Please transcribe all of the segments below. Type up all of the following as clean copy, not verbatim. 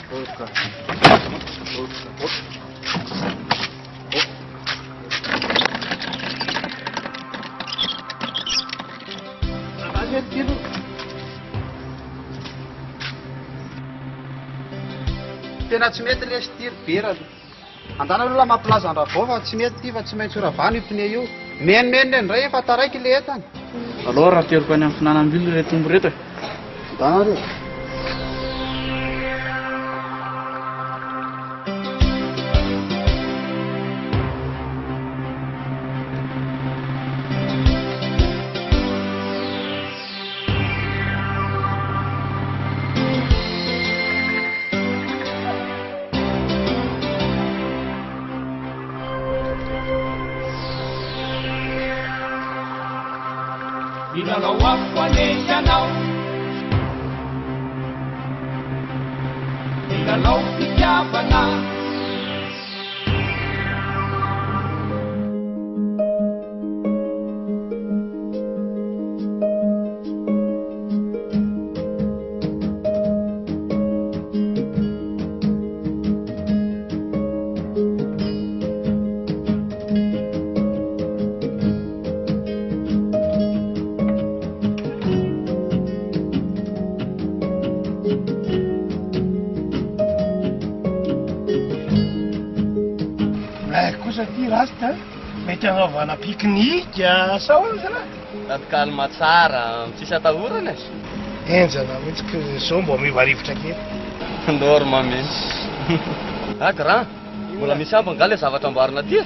Vodka. Tena tsy mety le styr bera. Andana aloha mampilaza andra vao fa tsy mety ty fa tsy maintsy ravany io pneu io. Menimeny indray efa taraiky le entana. Aloha raha teriko any amin'ny finanam-bily le tombo reto e. Andana aloha. Ilalao ako anenyanao, ilalao fitiavana. Rasta mety anaovana piknika sao zana Kalma tsara, tsisy atahorana e. enjana mihitsy zao mbo mivarivotra kely. Norma mihitsy. Grand, mbola misy aby anga le zavatra amboarina aty e.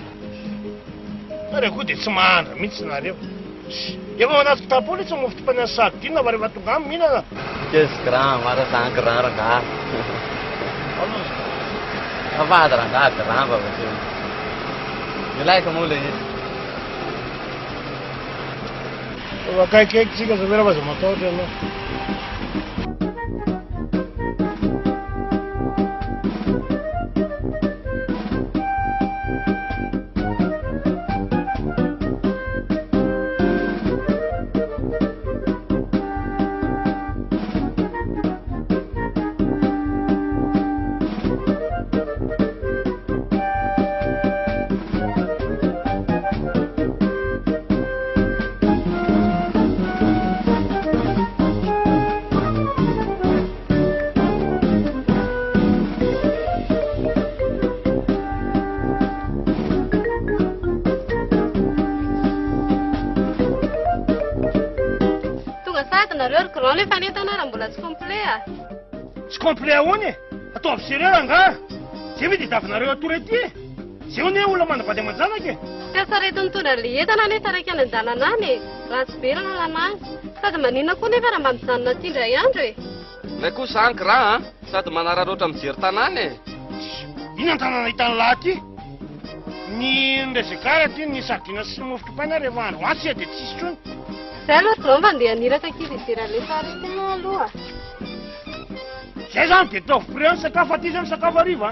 Are koa dia tsy mahandra mihitsy nareo. Efa manaty tapoly tsy mofo tompany sardine fa rehefa tonga aminy mihinana. Qu'est-ce grand, mara zany grand ranga. Avady ranga grand va vaseo. Ilaika moa le izy. Akaikaiky tsika zavera fa za matahotra ianao. Tsy complet ahoana e? Ataovy sérieux anga. Zay ve dia davinareo atory aty e? Zay ne olona manavady aman-janaka e? Fiasaretiny tona le entana nefa raiky any an-dalana any e. Ratsy be raha lalanazy. Sady maninona koa nefa raha mba mijanona aty indray andro e. Ilay kosa any grand, sady manararoatra mijery tanàna e. Ino an-tanàna hitany lahy aty? Ny resakara aty ny sardina sy mofotropana rehefa andro antsy dia tsisy trony. Zay aloha tsy mba andeha niraka kely idera le faritiny aloha. Zay zany dia ataovy pré ny sakafo aty zany sakafo hariva.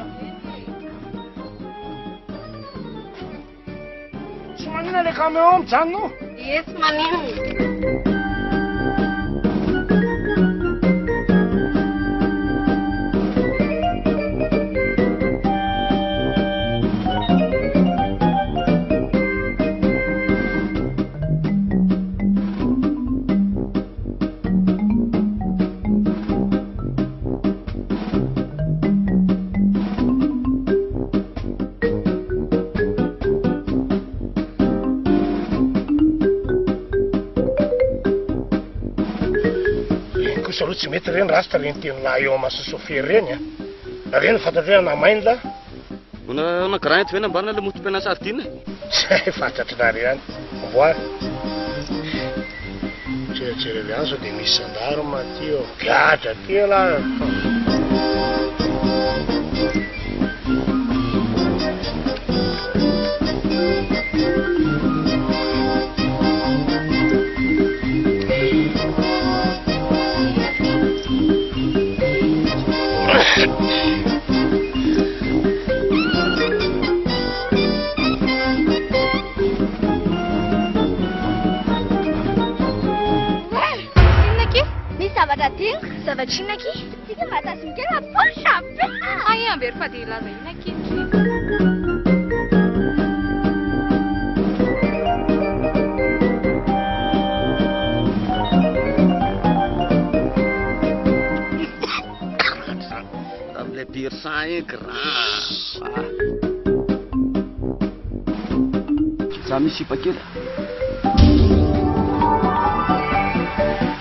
Tsy manina le caméo mijanona. Ie, tsy manino. Aloha tsy mety reny rasta reny teninay eo amasa sofery reny a. Reny fantatro hoe namainy la. Una grand eto ve nambarina le mofo-topena sardine? Zay fantatrinareo ihany. Amboary. Tseretsere azo dia misy sandarma aty eo. Gadra aty la. Zavatra dingo, zavatra inona ki? Tika mahatasimikela posha very fa dia lazaina kely. Tam'ilay birsan iny grand. Za misy sipa kely.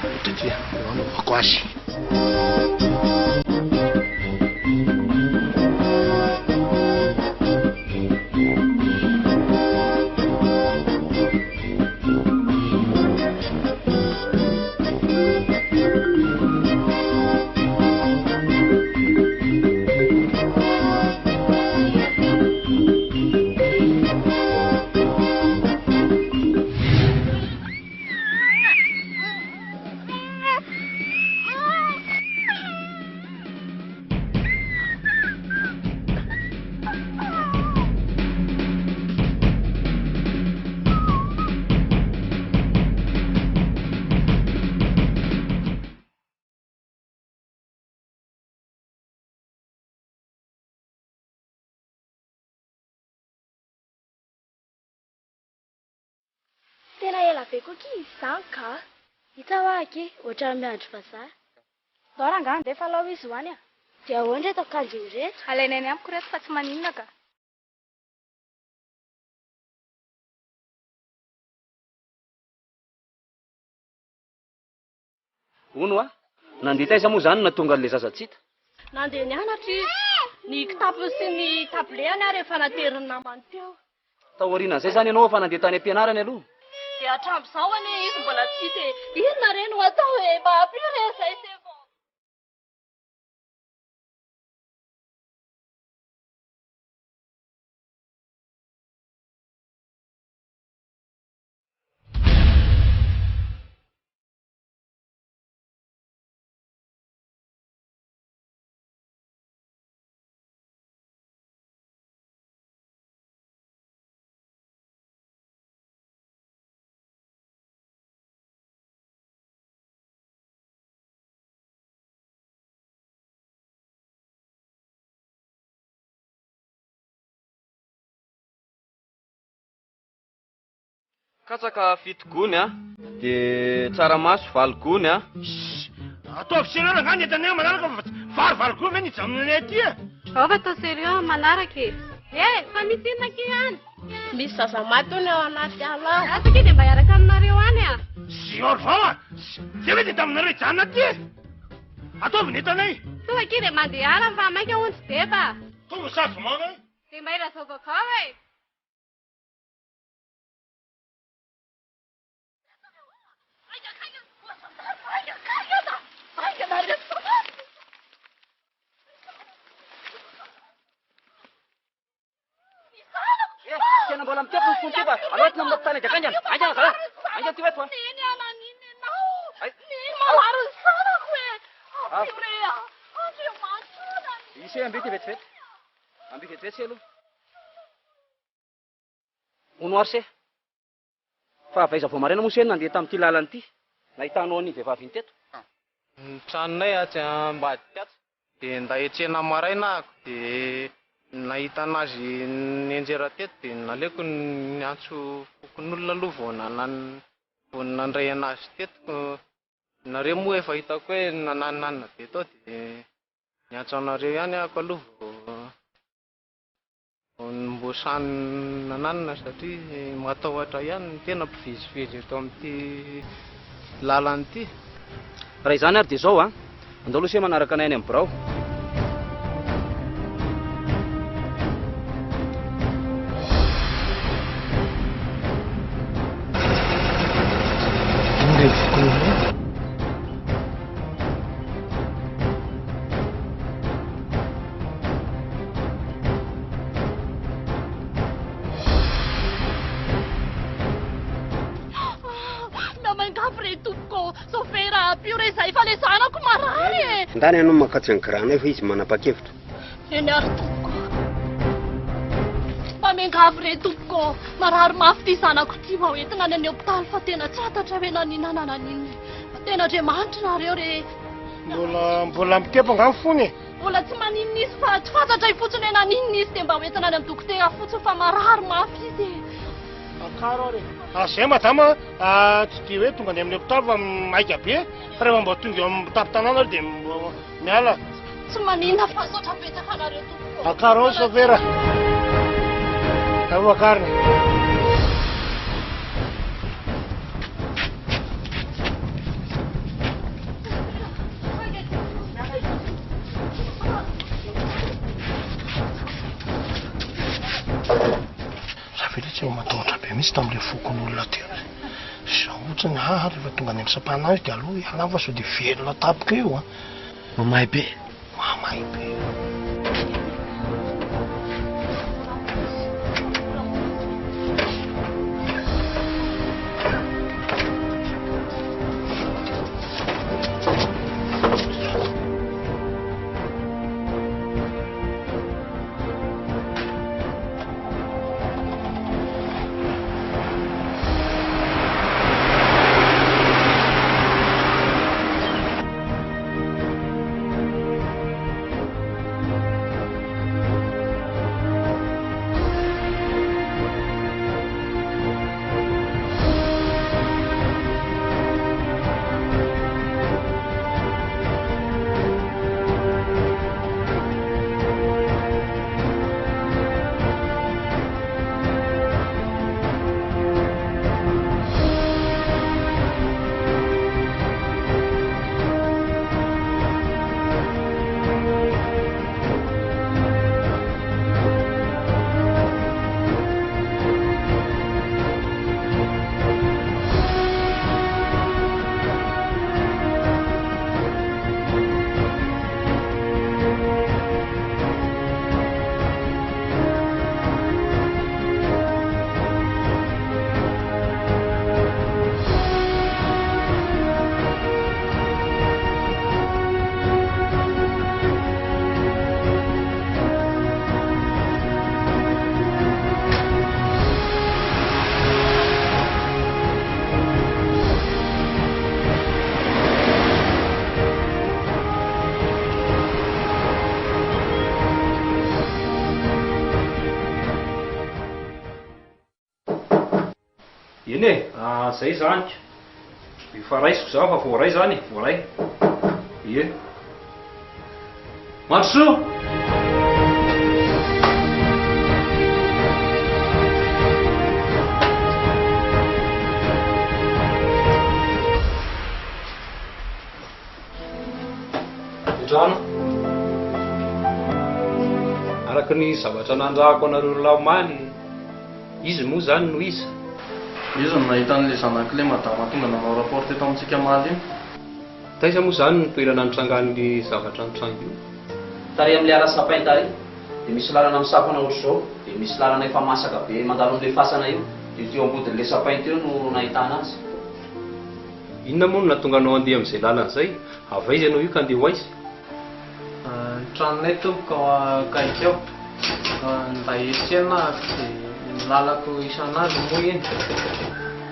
Ohatrany eo anaovako azy. Tena ela be koa ki izany ka. Hita hoa ke, ohatrany miandry vazaha. Dora nga andefa lao izy hoany a. Dia ahoana reto akanjo rehetra? Alaina any amiko reto fa tsy maninona ka. Ono a? Nandeha taiza moa zany na tonga an'ilay zazatsita? Nandeha nianatra izy. Ny kitapo sy ny tableny a rehefa nateriny namany teo. Taorian'izay zany ianao fa nandeha tany am-pianarany aloha? Dia hatramin'izao anie izy mbola tsy dia inona re no atao hoe mba hampire izay se vao. Katsaka fito gony a, dia tsaramaso valo gony a. Ataovy sérieux nga ny entana manaraka fa valo koa ve nijanona aty a. Ao fa atao sérieux manaraka e. Fa misy inona ke any? Misy zaza maty hono ao anaty ala. Asake dia mba hiaraka aminareo any a. Siory vao a. Dia ve dia taminareo hijanona aty e. Ataovy ny entanay. Tonga ke dia mandeha ala fa maika ontsy deba. Tonga sady mana e. Dia mba ira zaovakao e. Tena mbola mitepy ny fonty fa alohatina amin'ny tany adaka anjana. Anjana zala. Anjana ty veto a. Neny ananiny ianao. Neny malaro ny sanako e. Ampire a. Andreo matsona. Isy amby ty vetivety. Amby vetivety se aloha. Ono ary se. Fa avaiza vao maraina moa se nandeha tamin'ity lalana ity. Nahitanao ny vehivavy ny teto. Ny tranonay aty ambady tiato dia ndahetsena maraina ako dia nahita anazy nianjera teto dia naleko niantso fokon'olona aloha vao nandray anazy teto. Nareo moa efa hitako hoe nananina be tao dia niantso anareo ihany ako aloha vao mbosany nananina satria matahotra ihany tena mpivizivizy eto amin'ity lalana ity. Raha izany ary dia izao a, andao aloha se manaraka anay any amin'ny birao. Ndany ianao makatsy ny grana fa izy manapa-kevitra. Eny ary tompoko. Mamengavy re tompoko. Marary mafy ty zanako ty vao entina any hopitaly fa tena tsy fantatra hoe naninana ninny. Tena andriamanitra nareo re. Mbola mitepo nga fony. Mbola tsy maninona izy fa tsy fantatra Izay fotsiny hoe naninona izy dia mba hoentina any amin'ny dokotera fotsiny fa marary mafy izy. Akaro ary. Zay madama tsy dia hoe tonga any amin'ny hôpitaly fa maika be fa rehefa mba tonga eo amin'ny tapin-tanàna dia miala. Tsy maninona fa saotra betsaka anareo tompoko. Akaro ao sofera. Ao akariny. Tsy matahotra be mihitsy tamin'ilay fokon'olona teo. Zaho ohatrany rehefa tonga any amin'ny sapanazy dia aloha alava sao dia velona tapika eo. Mamahay be. Mamahay be. Eny e, zay zany. Efa raisiko za fa voaray zany, voaray. Ie. Mandrosoa. Trano. Araka ny zavatra nandrahako anareo laomaly, izy moa zany no iza. Izy no nahita an'ilay zanak'ilay madama tonga nanao rapport teto amintsika maly iny. Taiza moa zany ny toerana nitrangan'ilay zavatra nitrango io. Tary amin'ilay ala sapin tary dia misy lalana misapana ohatr'izao, dia misy lalana efa masaka be mandalo amin'ilay fasana io, dia teo ambodin'ilay sapin teo no nahitana azy. Inona moa no nahatonga anao andeha amin'izay lalana izay? Avaiza ianao io ka andeha ho aiza? Tranonay tompoko kaiky eo. Mba hiatsena dia lalako isan'andro moa iny.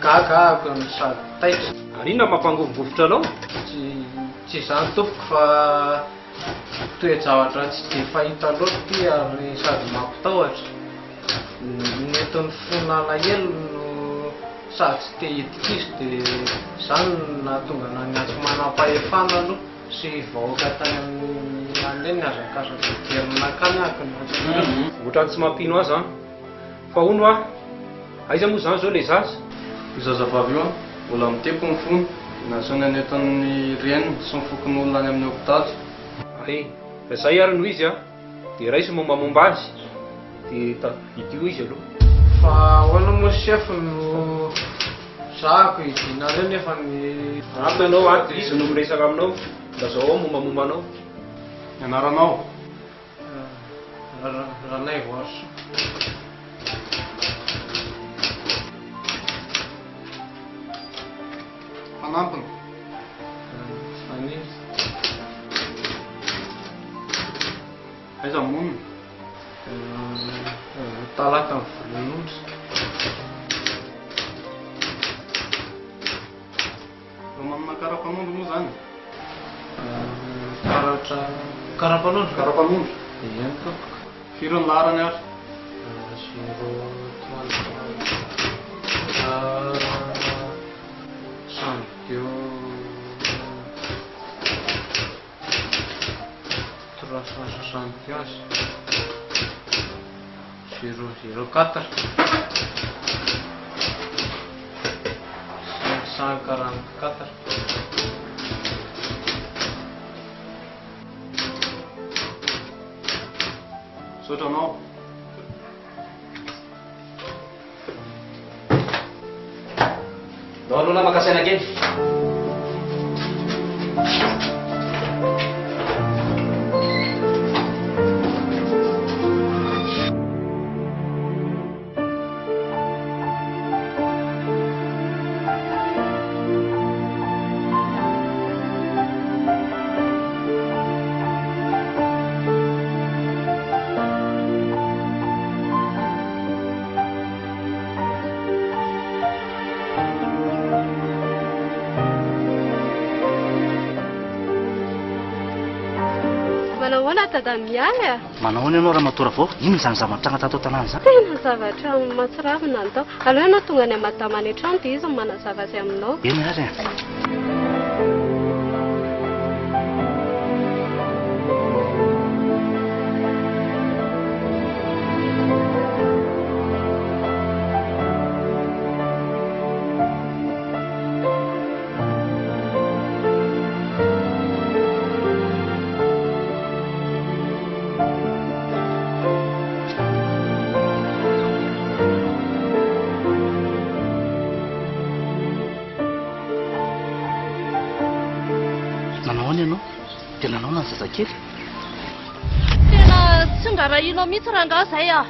Gagako no sady taitra. Ary inona mampangovigovotra anao? Tsy izany tompoko fa toe-javatra tsy dia fahita loatra ary sady mampitahotra. Mety ny fona alahelo no sady tsy te hiditra izy dia izany nahatonga naniatso manam-pahefana aloha sy vahoaka tany amin'ny aneny azakazaka derinakany ako ny ohatrany tsy mampino azy a. Fa hono a, aiza moa zany zao le zaza? Zazavavy io a, mbola miteko ny fony. Nasaony any eton'ny reniny sy ny fokon'olona any amin'ny hôpitaly. Ay, fa zay ary no izy a, dia raisy mombamomba azy, dia idio izy aloha. Fa ahoana moa chef no zahako idina reo nefa ny Ampy anao a, izy no miresaka aminao, mba zao ao mombamomba anao. Anaranao? Ranay Voarso. Manampiny. Ani. Aiza monina? Talata ny volon'ondry. Manana karapanondro moa zany? Karapanondro? Karapanondro. Eny tompoko. Firy ny larany ary? 004 544 Sotranao. Daholo na makasaina kely. Miala manao ianao raha matora vao ino zany zavatra atao tanàna zany tena zavatra matsiravina anao aleo ianao tonga any madama any an-trano dia izy manazava azy aminao eny ary tena tsy ndrarahinao mihitsy raha nga zay a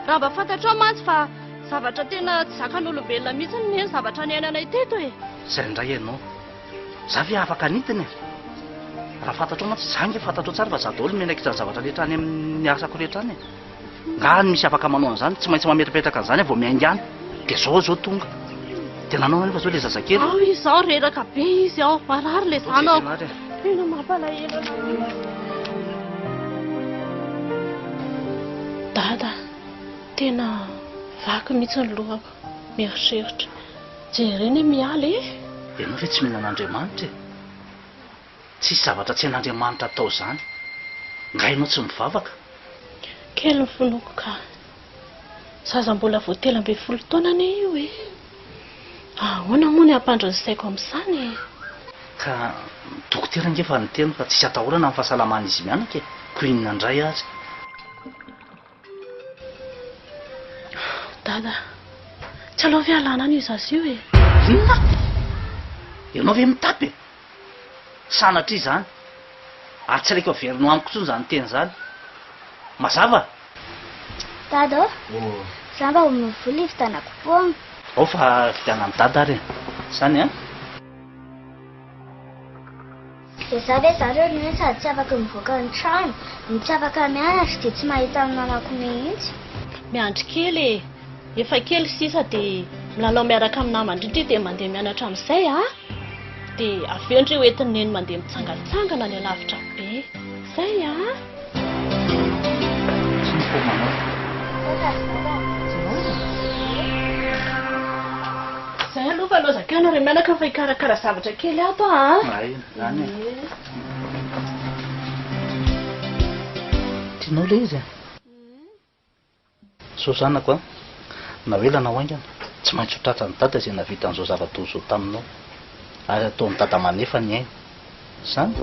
raha mba fantatrao mantsy fa zavatra tena tsy zakan'olombelona mihitsy ny zavatra ny ainanay teto e zay indray ianao za ve afaka anitiny raha fantatrao mantsy zange fantatrao tsara fa za daholo menakitra ny zavatra rehetra any amin'ny asako rehetra any nga misy afaka manao an'izany tsy maintsy mametrapetraka an'izany vao miaingany dia zao tonga dia nanao nefa zao le zazakely ao izao reraka be izy ao marary le zanao tena mampalahelo dada tena vaky mihitsy ny lohako mieritreritra jereny mialy ianao ve tsy mihinan'Andriamanitra tsisy zavatra tsy hain'Andriamanitra atao zany nga ianao tsy mivavaka kely ny fonoko ka zaza mbola vao 13 taona ane io e ahoana moa ny ampandronysaiko amin'izany ka dokotera ngefa nyteny fa tsisy atahorana amin'ny fahasalamana izy mianaka e ko inona indray azy dada tsy alao ve alana any io zazy io e inona ianao ve mitapy e sanatry izany ary tsy raika averinao amiko tsony zany teny zany mazava dada za mba ominy vola ivitanako foana ao fa vidiana ny dada ary zany a dia za ve zareo ny sady tsy afaka mivoaka ny trano ny tsy afaka mianatra dia tsy mahita ny nanako mihitsy miandry kely e efa kely sisa dia milalao miaraka amin'ny namandrindry dia mandeha mianatra amin'izay a dia avendry eo entiny neny mandeha mitsangatsangana ny alavitra be zay a zay aloha fa aloha zakana re mianaka fa hikarakara zavatra kely ato a zany tianao le izy so zanako a navelana ho aingana tsy maintsy ho tratra ny dada izay navita an'izao zava-toy zao taminao ary ataon'ny dada manefa ny aina zany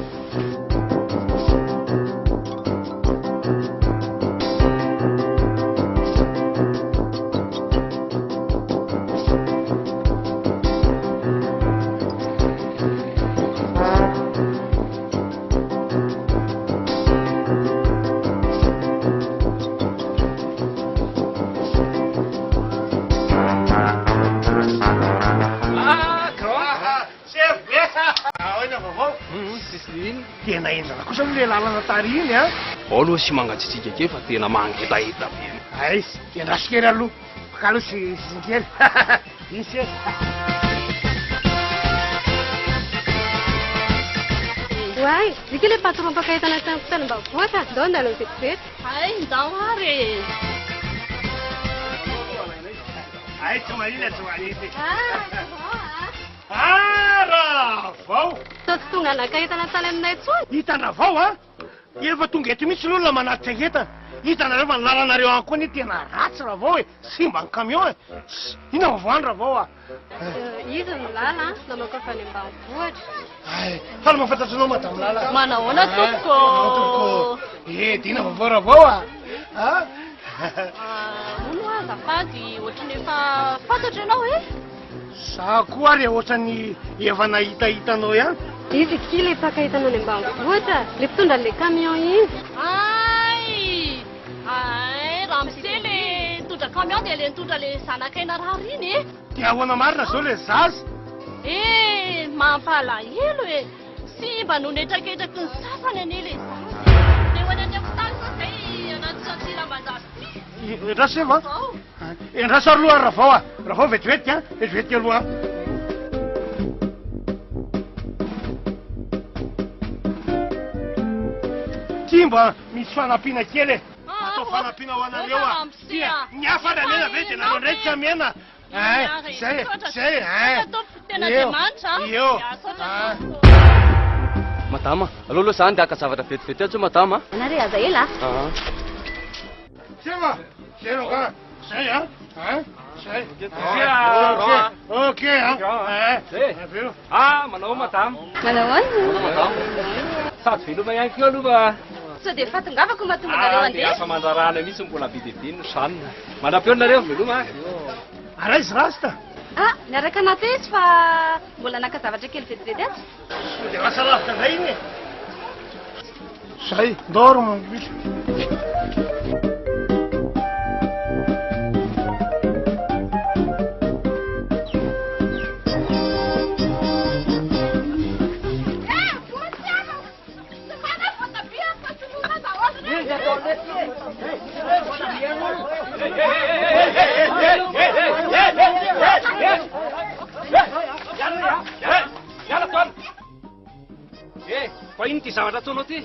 tena endrana kosa ny le lalana tary iny a ao aloha sy mangatsitsika ke fa tena mangetaheta be ay endrasikely aloha ka aloha sy sinkely isy Wai, dikile patron pakai tanah tanah bau. Buat tak don dalam fit. Hai, daware. Hai, cuma ini. Ah, Rafał! To tunga na kai tanah tanah naitsun. Hitanao a? Efa tonga eto mihitsy olona manatrika eta. Hitanareo fa ny lalanareo any koa ny tena ratsy Rafał e. Simba ny camion e. Ina vavany Rafał a. Izy milala na makofa ny ambanivohitra. Ay, fa ny mahafantatranao madamo lala. Manahoana tompoko? Dina vaovao Rafał a. Mono azafady ohatrany efa fantatra ianao e? Za koa ary ohatrany efa nahitahitanao ihany. Izy kile pakai tanah ny ambanivohitra. Le mpitondra le camion iny. Ay, ramose le mitondra camion dia le mitondra le zanakaina rary iny e. Dia ahoana marina zao le zaza. Mampalahelo e. Simba no netraketraky ny sasany anie le zaza. Dia ho any any amin'ny tany fa zay anaty santila mandrasy. Endraso eva? Endraso aloha Rafał a. Rafał vetivety a. Vetivety aloha. Mba misy fanampiana kely e. Atao fanampiana ho anareo a. Ny hafa ramena ve dia nanao ndraiky kamena. Zay. Eo. Madama, aloha zany dia aka zavatra vetivety atsy madama. Anare aza ela. Sema, zero ka. Zay a. Zay. Okey manao madama. Manao Sady veloma ihany koa aloha. So dia fatongavako mahatonga nareo andeha. Asa mandrarana mihitsy mbola bidibiny sanona. Manam-peonareo veloma. Ara izy rasta. Niaraka anato izy fa mbola naka zavatra kely vetivety atsy. Dia lasa lavitra indray iny e. Zay, ndoro misy. Fa ino ty zavatra ataonao ty?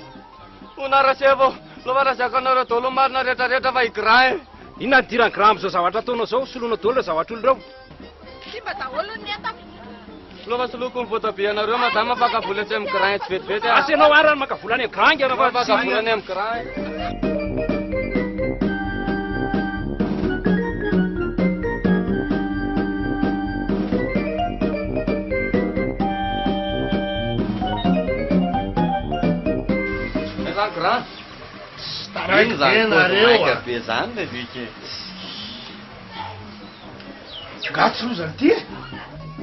Unarasebo, lovarasaka anareo dolo marina rehetrarehetra fa higra e. Inona ny dirany gra amin'izao zavatra ataonao zao? Soloana dolo zavatra olonireo. Simba daholo ny enta. Lova soloko ny voatabia anareo madama pakavola tsy amin'ny grain tsy vetivety. Asenao arany makavolany amin'ny grain ianao fa pakavolany amin'ny grain. Gran. Ino zany nareo be zany le viky. Gatsy ro zany ty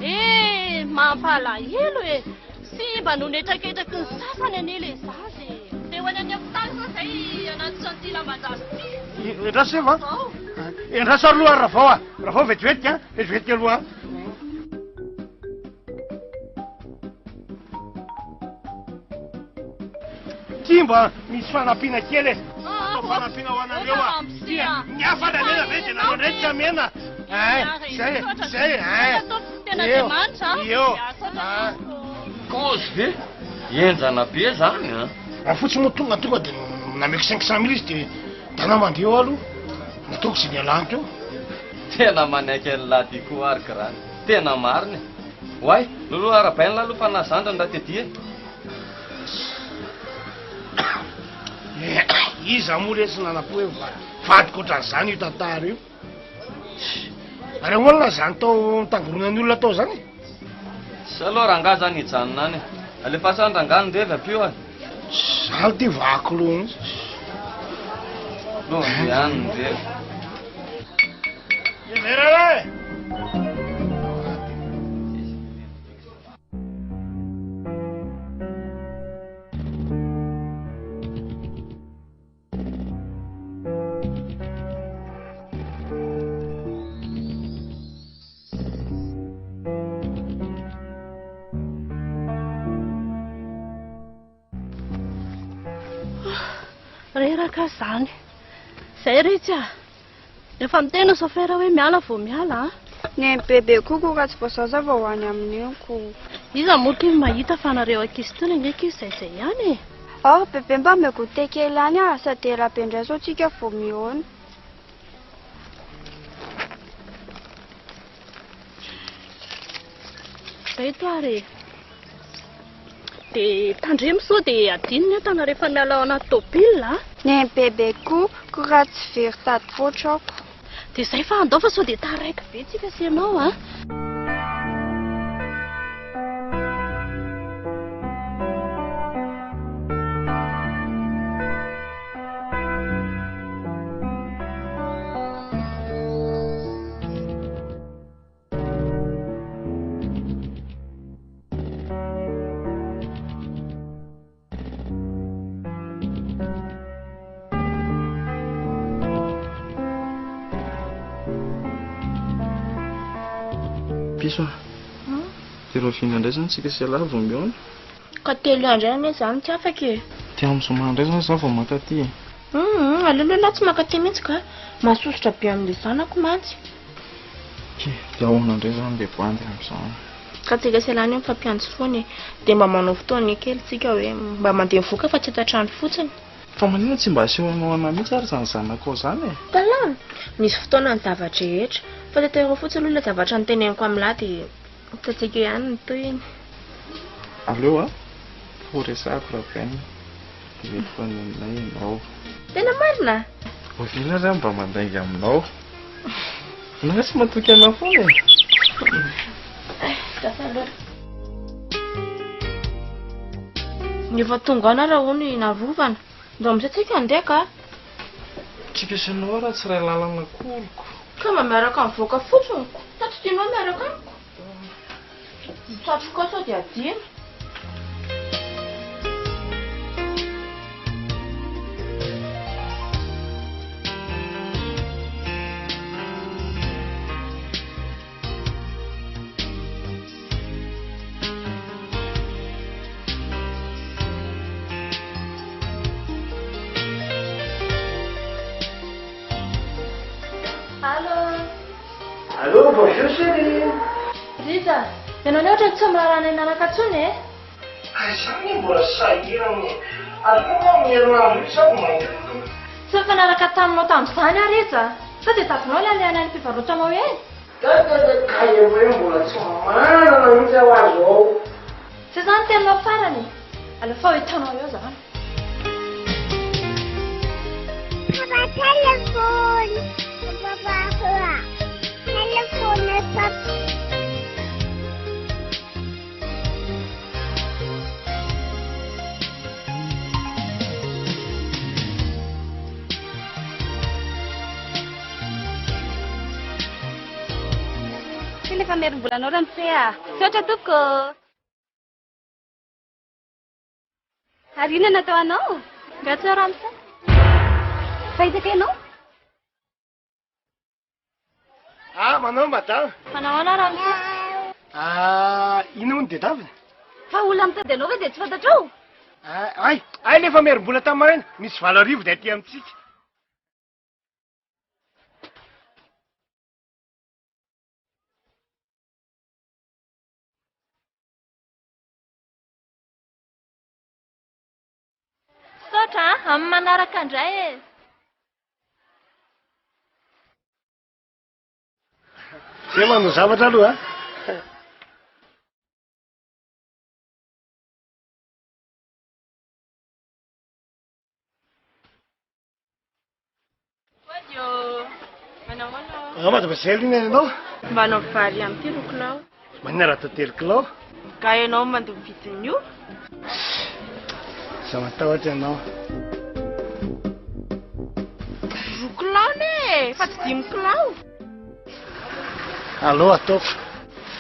e. Mampalahelo e. Simba no netraketraky ny sasany anie le zaza e. Dia ho any any amin'ny tany fa zay anaty santila mandrasy. Endraso eva? Endraso aloha Rafał a. Rafał vetivety a. Vetivety aloha. Mba misy fanampiana kely e. Atao fanampiana ho anareo a. Ny hafa ramena ve dia nanao ndraiky kamena. Zay. Eo. Kozy ve? Enjana be zany a. Fotsy moa tonga dia nameko 500 000 izy dia dana mandeha eo aloha. Nataoko zay nialany teo. Tena manaiky an'lahy ty koa ary grany. Tena mariny. Hoay, loloha arabaina aloha fa nazandra nda tedia. Iza moa resy nanapo hoe vadiko ohatran'izany io tantara io. Ary olona zany tao mitangorona ny olona tao zany. Sy aloha rangahy zany hijanona any. Alefasany rangahy ndreva pio any. Zany ty vako lohany. Lohany ihany ndreva. Vera reraka zany. Zay retsy a. Efa mitena sofera hoe miala vao miala a. Ny bebe kokoa ka tsy voasaza vao ho any amin'io ko. Iza moa kely mahita fa nareo ankizy tony ndraiky io zay ihany e. Bebe mba miagoûter kely any sady rabe indray sao tsika vao mihaona. Ito ary. Dia tandremo sao dia adinony entana rehefa miala ao anaty tômôbila. Ny bebe koa raha tsy very tady foatra ako. Dia izay fa andao fa sao dia taraiky be tsika sy ianao Piso dia Rovina indray zany tsika sy alava vao mihaona. Ka telo andray anie izany tsy afaka e. Tia amin'ny zoma indray zany zaho vao mankaty. Aleoloha tsy mankaty mihitsy ka mahasosotra be amin'ilay zanako mantsy. Dia ahoana indray zany dia voandy amin'izany. Ka tsika sy alany mifampiantsy foana dia mba manao fotoana kely tsika hoe mba mandeha voaka fa tsy eto-trano fotsiny. Fa manina tsy mba asehonao ana mihitsy ary zany zanako zany e. Talana misy fotoana ny zavatra rehetra fa tetehiko fotsiny aloha ilay zavatra niteneniko amin'lahy dia tatsika ihany ny toyiny. Aleo ho resako raha baina dia mety fa ninay ianao. Tena marina? Rovina zany mba mandainga aminao. Na tsy matoky anao foana e. Ny efa tonga ana raha hono narovana. Ndao amin'izay tsika handeha ka? Tsika sy anao raha tsy ray lalana koloko. Ka mba miaraka mivoaka fotsiny ko. Tato tianao miaraka amiko. Satroka sao dia adino. Allô, bonjour chérie. Rita, ianao ny ohatra tsy mirarana inaraka atsony e? Izany mbola sahirana. Aleo miarina isako mahita. Tsy mifanaraka taminao tamin'izany Rita. Sao dia tadinao ilay alehanay ny fivarotanao eny? Kaia hoe mbola tsy manana mihitsy aho azo ao. Tsy izany teninao farany. Aleo fa hitanao eo izany. Telefon. Telefonnya satu. Efa merom-bola anao raha mifeha. Misaotra toko. Ary inona natao anao? Gatsy ramsa. Fahitaka ianao? Manao madame. Manao ana ramsa. Ino hono dia davina? Fa olona mitady anao ve dia tsy fantatrao? Ay lefa merom-bola tamin'ny maraina. Misy 7 dia aty amintsika. Misaotra amin'ny manaraka indray e. Zay manao zavatra aloha Madame Céline ianao? Mba hanao vary amin'ny 3 kilao. Manina raha atao 3 kilao? Ka ianao mandeha vidiny io? Za matahotra ianao. 2 kilao ne, fa tsy 5 kilao. Allo ataoko.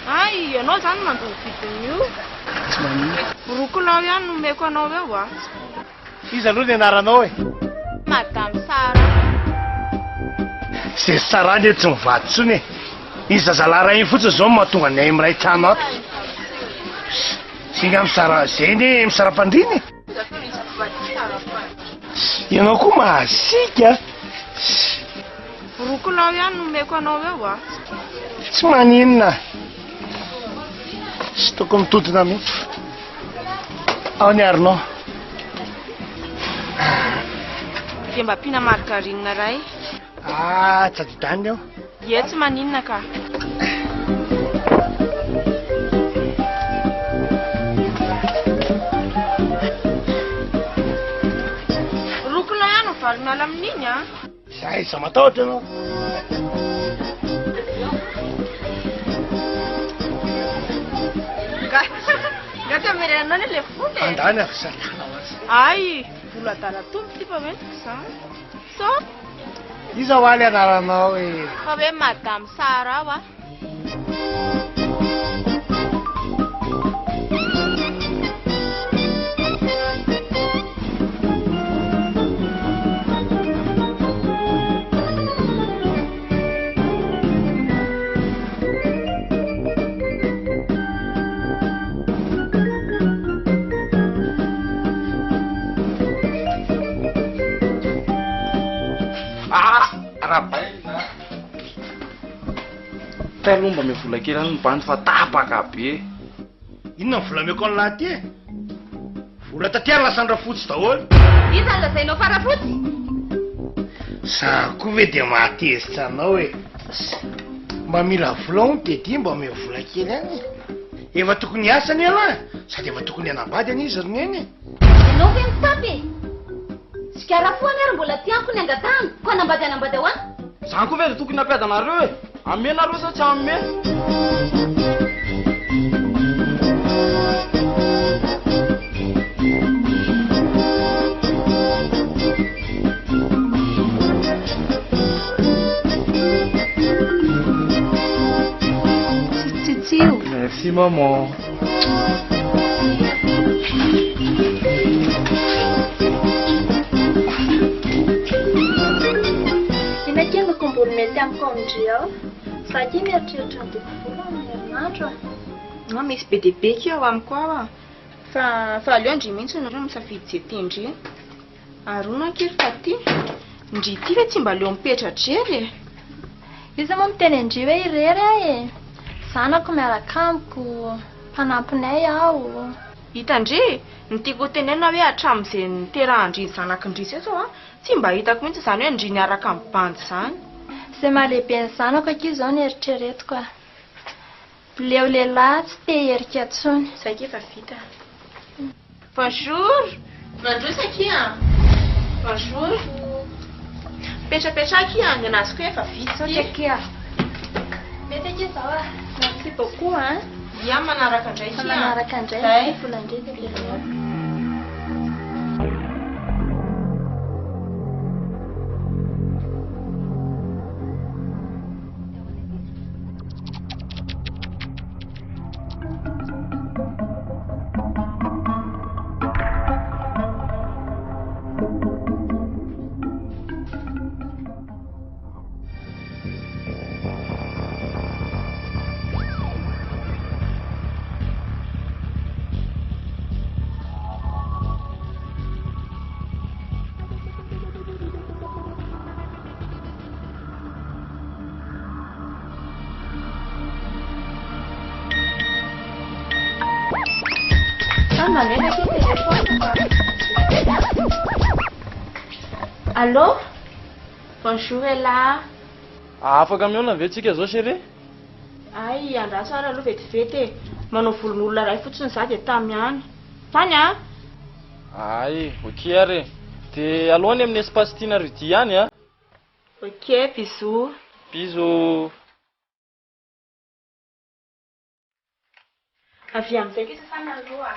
Ay, ianao zany mandeha vidiny io. Tsy manina. 2 kilao ihany no meko anao eo Iza aloha ny anaranao e? Madame Sara. Zay Sarany eto tsy mivady tsony e. Iza zalara iny fotsiny zao mahatonga ny ay miray trano ato. Singa misara zay ny misara-pandriny. Ianao koa mahasika. 2 kilao ihany no meko anao eo Tsy maninona. Sy toko mitodina mihitsy. Ao ny arinao. Dia mba ampiana margarine ray. Tsy adidany aho. Ie, tsy maninona ka. Rokona ihany valonala amin'iny a. Zay iza matahotra ianao. Gata merenao ny le fony. Andany ako satana azy. Ay, vola dalatompo ty fa mentiko izany. So? Iza ho aly anaranao e. Fa hoe madame Sara aho a. Taloha mba me vola kely any mibany fa tapaka be. Inona ny vola meko an'lahy ty e? Vola taty any lasandra fotsy daholo. Iza ny lazainao farafotsy? Za koa ve dia mahatezitra anao e. Mba mila vola hony dia dia mba me vola kely any. Efa tokony hiasany ialahy sady efa tokony hanambady any izy roneny. Ianao ve mitapy? Sikara foana ary mbola tiako ny angatahana ko hanambady ho any. Zany koa ve dia tokony hampiadanareo e. Amenareo sa tsy ame? Tio. Merci maman. Inakena kumburi mety amiko amindreo. Saky mieritreritra ny vola amin'ny herinandro. Misy be dia be keo amiko ao a. Fa aleo ndry mihitsy nareo misafidy izay tendry. Arona kely fa ty. Ndry ty ve tsy mba aleo mipetratra ery e. Iza moa miteny ndry hoe irery e. Zanako miaraka amiko, mpanampinay aho. Hitandry, ny tiako tenena hoe hatramin'izay niterahandry ny zanakindry seto a, tsy mba hitako mihitsy izany hoe ndry niaraka amin'ny bandy izany. Izay mahalehibe ny zanako aky izao ny eritreretiko a. Leo lehilahy tsy te herika intsony. Saika efa vita. Bonjour. Mandrosa aky a. Bonjour. Petrapetra aky a, ny anazoko efa vita. Saika aky a. Mety aky izao a. Merci beaucoup hein. Ia manaraka indray kia. Manaraka indray. Vola indray dia Allô? Bonjour Ella. Afaka miona ve tsika zao chérie? Ay, andraso ara aloha vetivety. Manao volon'olona ray fotsiny za dia tamy ihany. Tany a? Ay, ok ary. Dia alohany amin'ny espace tiana ridi ihany a. Ok, bisous. Bisous. Avy amin'izay ke sasana aloha.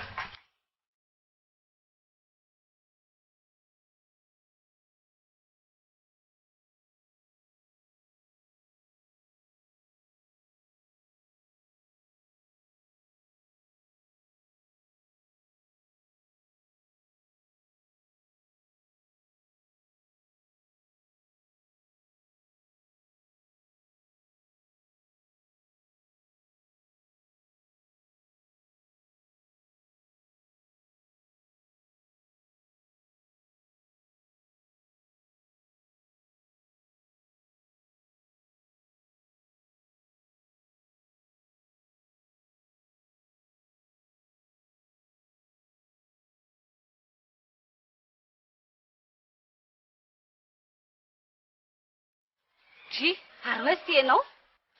Dry, ary hoe sy ianao?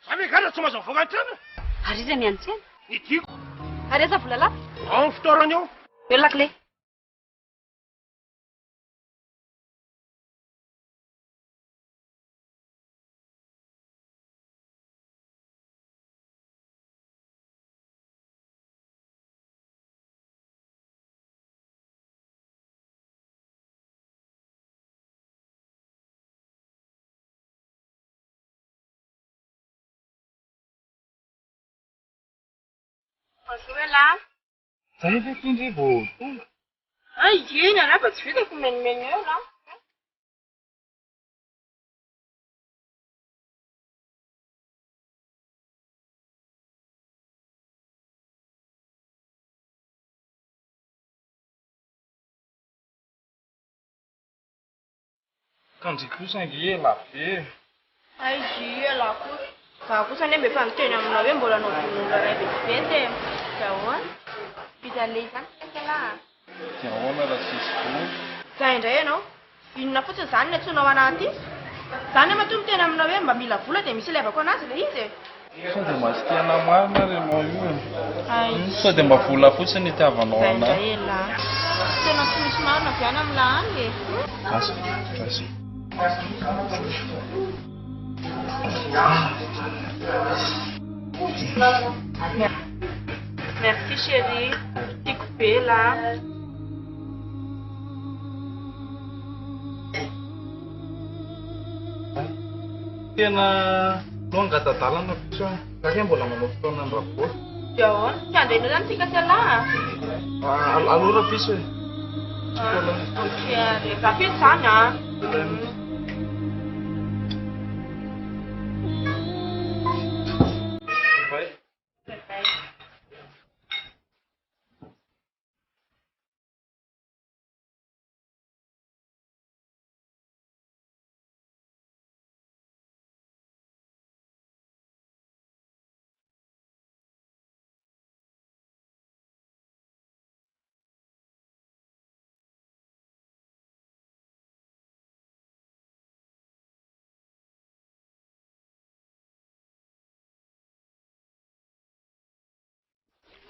Zavy gara tsy mahazo vokatrana. Ary izy miany tsena. Ny tiako. Ary aza vola lava? Ao ny fitoerany ao. Eo lakle. Azoela. Zay ve tindry vao tonga. Ay, iny anapa tsy vitako menimeny eo na. Kanjy kosa nge labe. Ay, ela kosa. Fa kosa ne mbefa miteny aminao hoe mbola novolon'olona ray vetivety. Ahoana? Pizza-le izany kela. Dia ahoana raha sisy vola. Za indray ianao. Inona fotsiny izany ny antsoinao anaty? Zany ne matoa miteny aminao hoe mba mila vola dia misy ilevako anazy le izy. Sao dia mba sy tena marina ry anao io. Ay. Sao dia mba vola fotsiny itiavanao Za anahy. indray ela. Tena tsy misy marina viana amin'ilany e. Asa, asa. Merci chérie. Tiako be la. Tena longadadalana piso kake mbola manao fotoana ny rabory. Dia ahoana? Tsy andehanao zany tsika tela. Alora piso e. Ok, rapide zany a.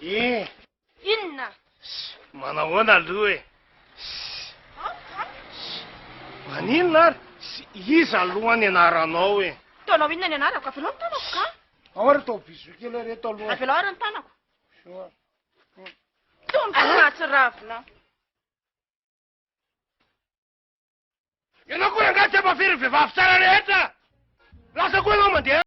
Inona? Manahoana aloha e. Maninona ary? Iza alohany anaranao e. Taonao inona ny anarako? Avelao ny tanako ka? Ahoana tao biso kely reto aloha. Avelao ary ny tanako. Tombonatsy ravina. Ianao koa rangahy tsy ampafiry vehivavy tsara rehetra. Lasa koa ianao mandeha.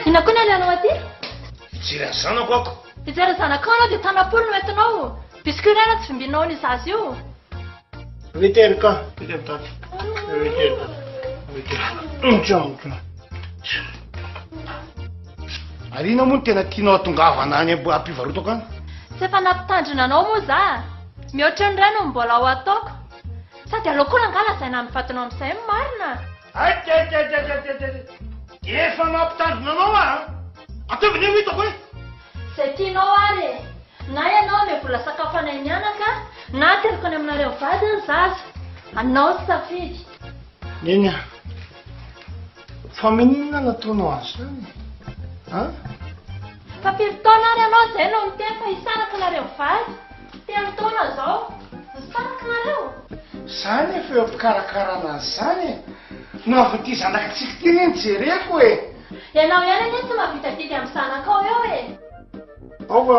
Ina koa ny alianao aty? Fijery zanako ako. Fijery zanakao anao dia tanapolo no entinao. Biscuit rana tsy vimbinao ny zazy io. Viteny ka. Viteny tata. Viteny tata. Viteny. Arina moa tena tianao atongavana any ampivarotako any. Tsy efa nampitandrina anao moa za. Mihoatra ny ray no mbola ao ataoko. Sady aloha koa angala izay namifatinao amin'izay marina. Efa nampitandrina anao ataovy ny hitako hoe. Izay tianao ary. Na ianao me vola sakafo anay mianaka, na teriko any aminareo vady ny zaza. Anao tsy safidy. Neny fa menina nataonao azy zany. Papiry taona ary anao izay no miteny fa hisaraka nareo vady. Telo taona zao. Hisaraka nareo. Zany efa eo mpikarakarana azy zany. No avy ty zanakitsika ty ny jereko e. Ianao ihany anie tsy mahavita didy amin'ny zanakao eo e. Ao fa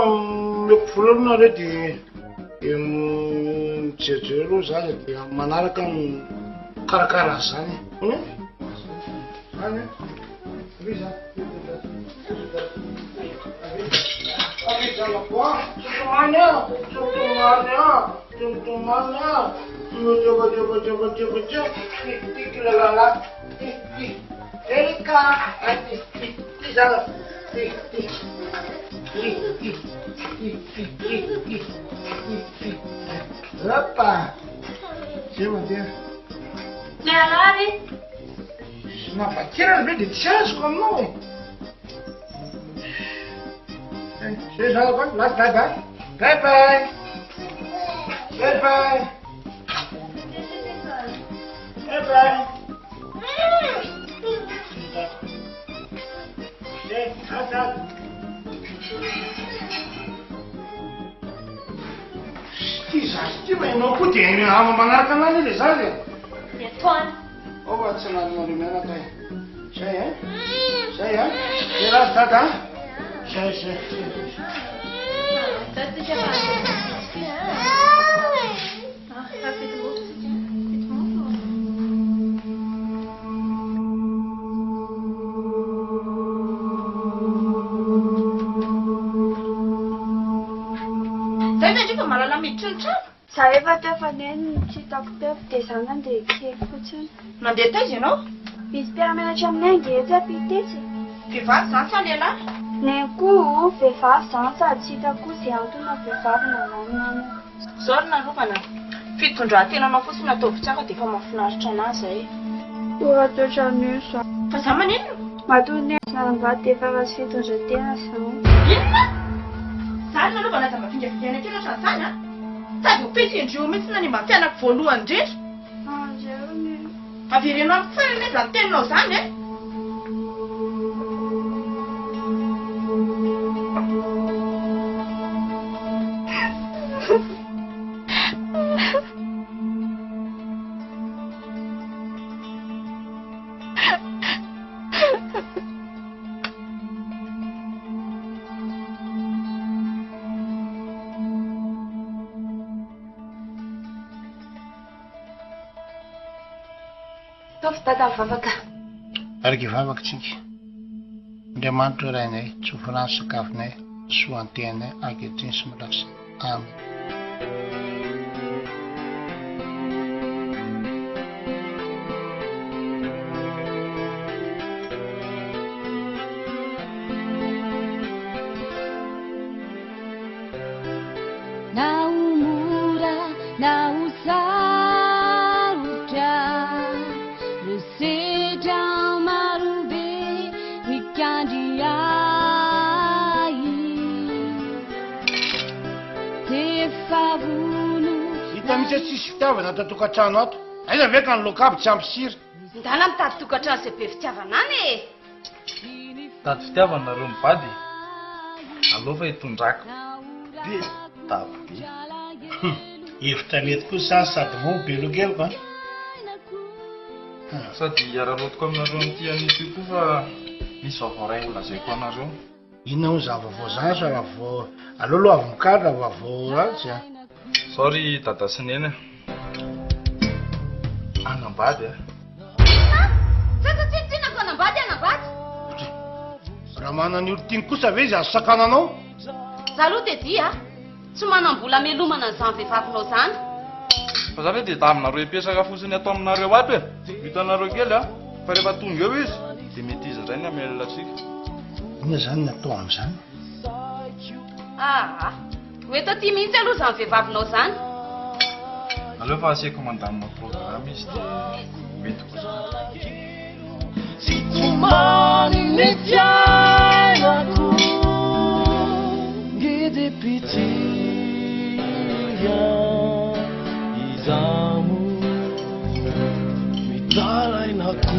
meko volalona re dia mijery aloha zany dia manaraka mikarakara azy zany. Zany Lealari. Nabakera be dia tsy azoko aminao e. Zay za koa last bye bye. Bye bye. Bye bye. Bye bye. Ty zasy ty ma ianao koa dia ama manaraka an'azy le za le. Antoine. Oh, tsy nanao mianaka e. Zay e. Zay e. Zay last dada. Zay zay. Za efa teo faneny tsy hitako teo dia za nandeha kely fotsiny. Nandeha taiza ianao? Misy mpiara-mianatra aminay angety ampitetsy. Vehivavy zany sa lehilahy? Ny koa vehivavy zany sady tsy hitako izay antony vehivavy nananana. Zao ry narovana. Fitondran-tenanao fotsiny ataovy tsara dia efa mahafinaritra anazy zay. Oratotra mioso. Fa za manino? Matony nanambady dia efa ratsy fitondran-tena izany. Inona? Zany narovana za mafingafingana kely ohatrany zany a? Sady upetendrio mihitsy na ny mba fianako voalohany indrindra. Averenao amiko foana ne zany teninao zany e. Dada vavaka. Arika vavaka tsika. Andriamanitra rainay, tsofirany sakafonay, soantenay, ankehitriny sy milasa. Amen. Tsisy fitiavana ato tokantrano ato. Aiza ve ka ny lokabo tsy ampy sira. Ndala mitady tokantrano izay be fitiavana any e. Tady fitiavana nareo mivady. Aleo fa hitondrako. Be tabe. Hevitra mety kosa sady vao be lokelo ka. Sady iara-lotoko aminareo amin'ity an'ity koa fa misy vaovao iray lazaiko anareo. Inona ho zavavao zany sa vao alolo avy mikadra vao ratsy a. Sorry dada sy neny. Anambady a. Sasa tsy tsinako anambady anambady. Raha manana olo tiany kosa ve izy azo sakananao? Za aloha dia dia tsy manam-bola melomana an'izany vehivavinao zany. Fa za ve dia taminareo hipetraka fotsiny atao aminareo ato e. Vitanareo kely a. Fa rehefa tonga eo izy dia mety izy indray ny amelona atsika. Ina zany ny atao amin'izany? Hoeto ty mihitsy aloha zany vehivavinao zany. Aleo fa asiako mandamina programa izy dia mety koa. Situmani ny fiainako gede pitia izamo mitalainako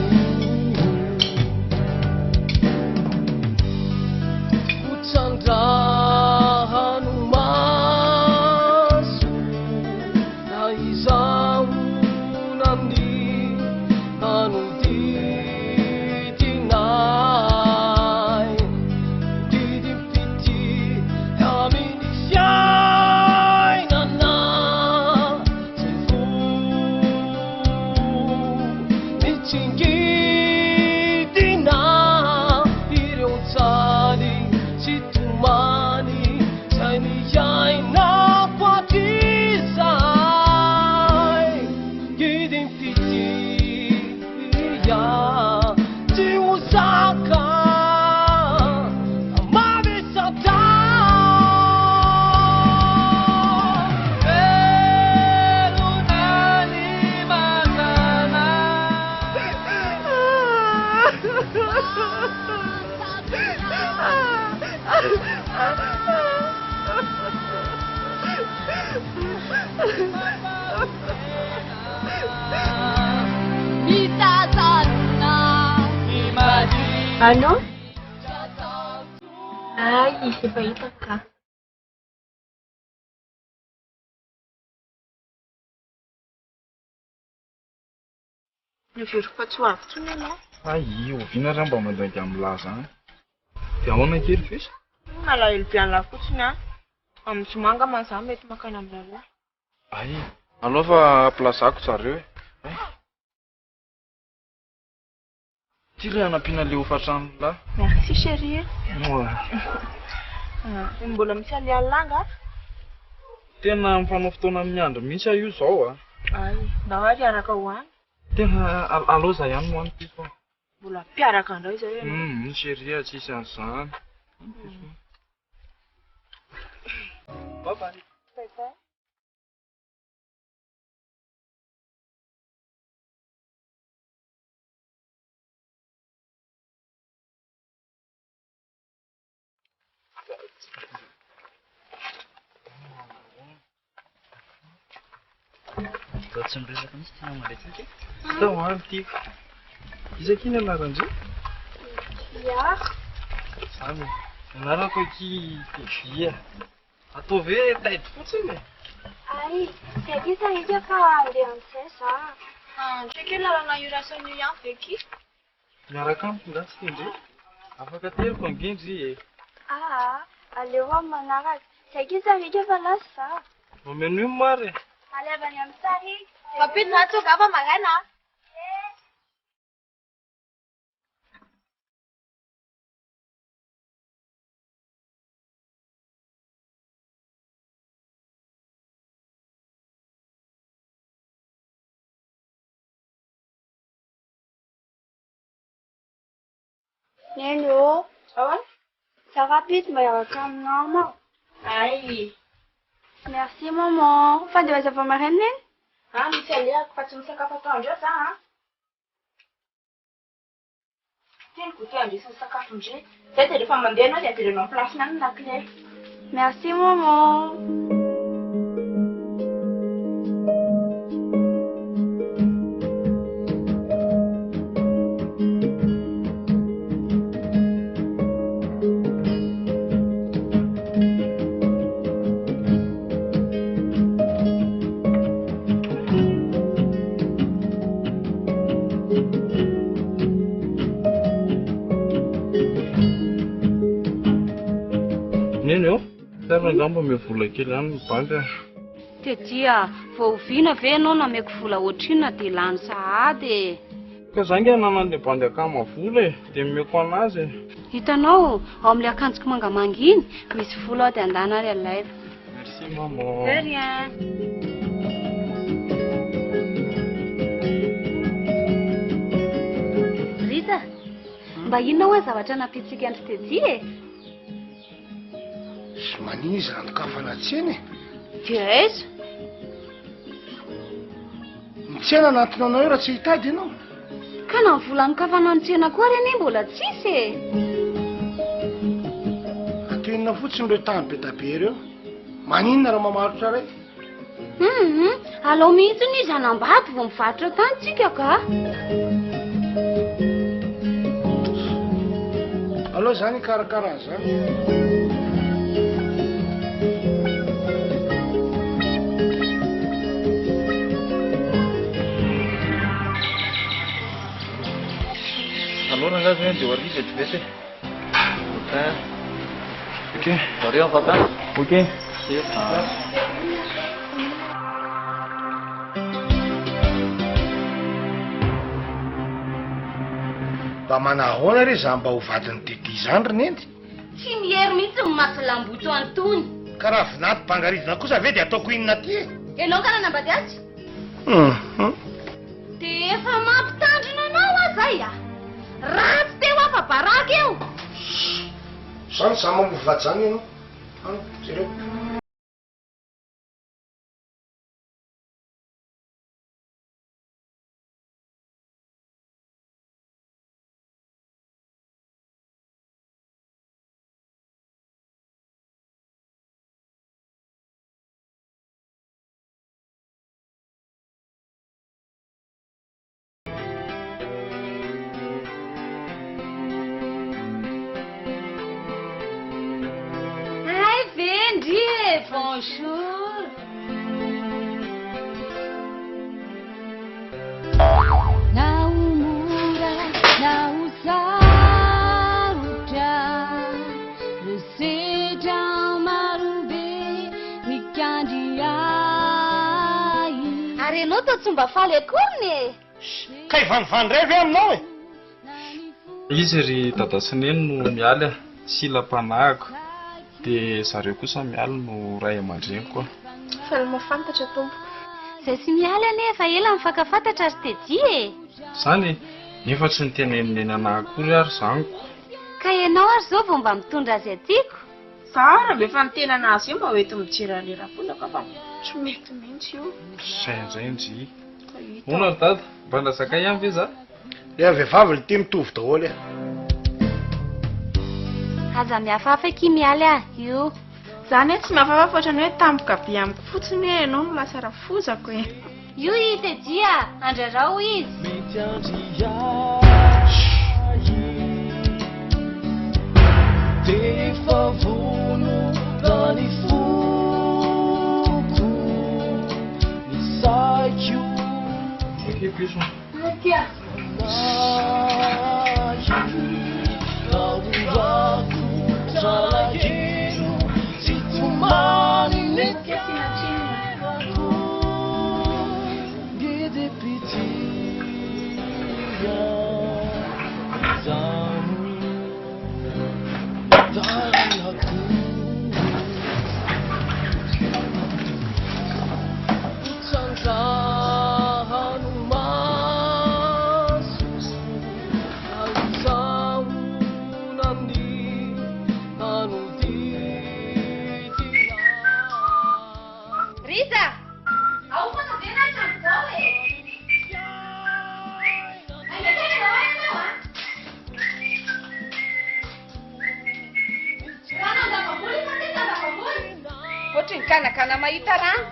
utsandrahanu maso na izamo namni anuti Ano? Ay, efa hitako ka. Mivory fa tsy ho avy tsony ianao. Io oviana raha mba mandrainga amin'ny lahy zany. Dia ahoana kely visa? Malahelo be an'lahy fotsiny a. Amin'ny Jomanga manzany mety makany amin'ny laloha. Ay, alao fa ampilazako zareo e. Ty ray anampiana le hofatrano lahy. Merci chérie. Moa. Mbola misy alialanga? Tena mifanao fotoana amin'ny andro mihitsy io zao a. Ay, ndao ary araka hoany. Tena alao zay ihany moany ty fa. Mbola mpiaraka andray zay ianao. Chérie tsisy an'izany. Bye bye. Bye bye. Zaho tsy miresaka mihitsy tena maretsaka. Tao any tiako. Izaka iny anarandre? Ya. Zany. Anarako aky Tevia. Atao ve taity fotsiny? Ay, tekisa ika fa andeha amin'izay za. Ndraiky lalana irasan'io ihany ve ki? Miaraka amiko ndatsy tindre. Afaka teriko angendry e. Aleo amin'ny manaraka. Tekisa ika fa lasa za. Mameno io mare. Alevany amin'ny sary. Papidina tsoga apa maraina? Neno. Ça va vite, mais comme maman. Ay. Merci maman. Fa de za marraine? Misy aliako fa tsy misakafo ataondreo za a. Teny goûté andresiny sakafo ndre. Zay dia rehefa mandeha anao dia averenao amin'ny place nany na clé. Merci maman. Neny eo? Tsara ngamba me vola kely any ny banka. Tetia, vao oviana ve ianao nameko vola ohatrina dia lany sahady. Ka zangy ananan'le bandy akama vola e, dia meko anazy. Hitanao, ao amin'ilay akanjoko mangamanga iny, misy vola ao dia andana ary alaiva. Merci maman. De rien. Rita, mba inona hoe zavatra nampitsika andry Tetia e? Sy maniny izy randokafana tsena e. Dia aiza? Mitsena anatona anao io raha tsy hitady ianao. Ka na mivolan'ny kafana ny tsena koa reny mbola tsisy e. Atoinona fotsiny ireo tany be tabe ireo. Maninona raha mamarotra ray? Alao mihitsy ny izy anambady vao mivarotra tany tsika ka. Alao zany karakara zany. Alors rangazy hoe dia ho ariva tsy vety. Ok. Vareo amin'ny papa. Ok. Mba manahoana re za mba ho vadiny Tety zany ry nendy. Tsy mihery mihitsy ny maso lamboto antony. Ka raha vinaty mpangarizina kosa ve dia ataoko inona ty e? Ianao ka nanambady azy? Dia efa mampitandrina anao azay a. Ratsy teo afa baraka eo. Zany za mamovady zany ianao. Jereo. bonjour. Naumura, nausauta, ruseta marube, mikandiai. Are anao tô tsy mba faly akory ne? Ka ivanivandray ve aminao e? Izy ry dada sy neny no mialy a, silam-panahiko. Dia zareo kosa mialy no ray aman-dreny koa. Fa ny mahafantatra tompo. Zay sy mialy anefa ela mifankafantatra azy tedy e. Zany nefa tsy niteneniny anahy akory ary zaniko. Ka ianao ary zao vao mba mitondra azy atyko. Zara be fa nitena anazy io mba hoety mijeralera-polaka fa tsy mety mihitsy io. Zay indray. Ona ry dada, mba ndazakay ihany ve za? Ea vehivavy le te mitovy daholo e. Aza mihafafaky mialy ah, io. Zany hoe tsy mihafafa ohatrany hoe tampoka be amiko fotsiny hoe ianao no lasa rafozako e. Io itedia, andrarao izy. Defa vono dany foko misaikio. Que bicho? Aqui, ó. Lauraku salageiro se tomani nekaku gede pitia zamu daraku utsanga Kana mahita rano.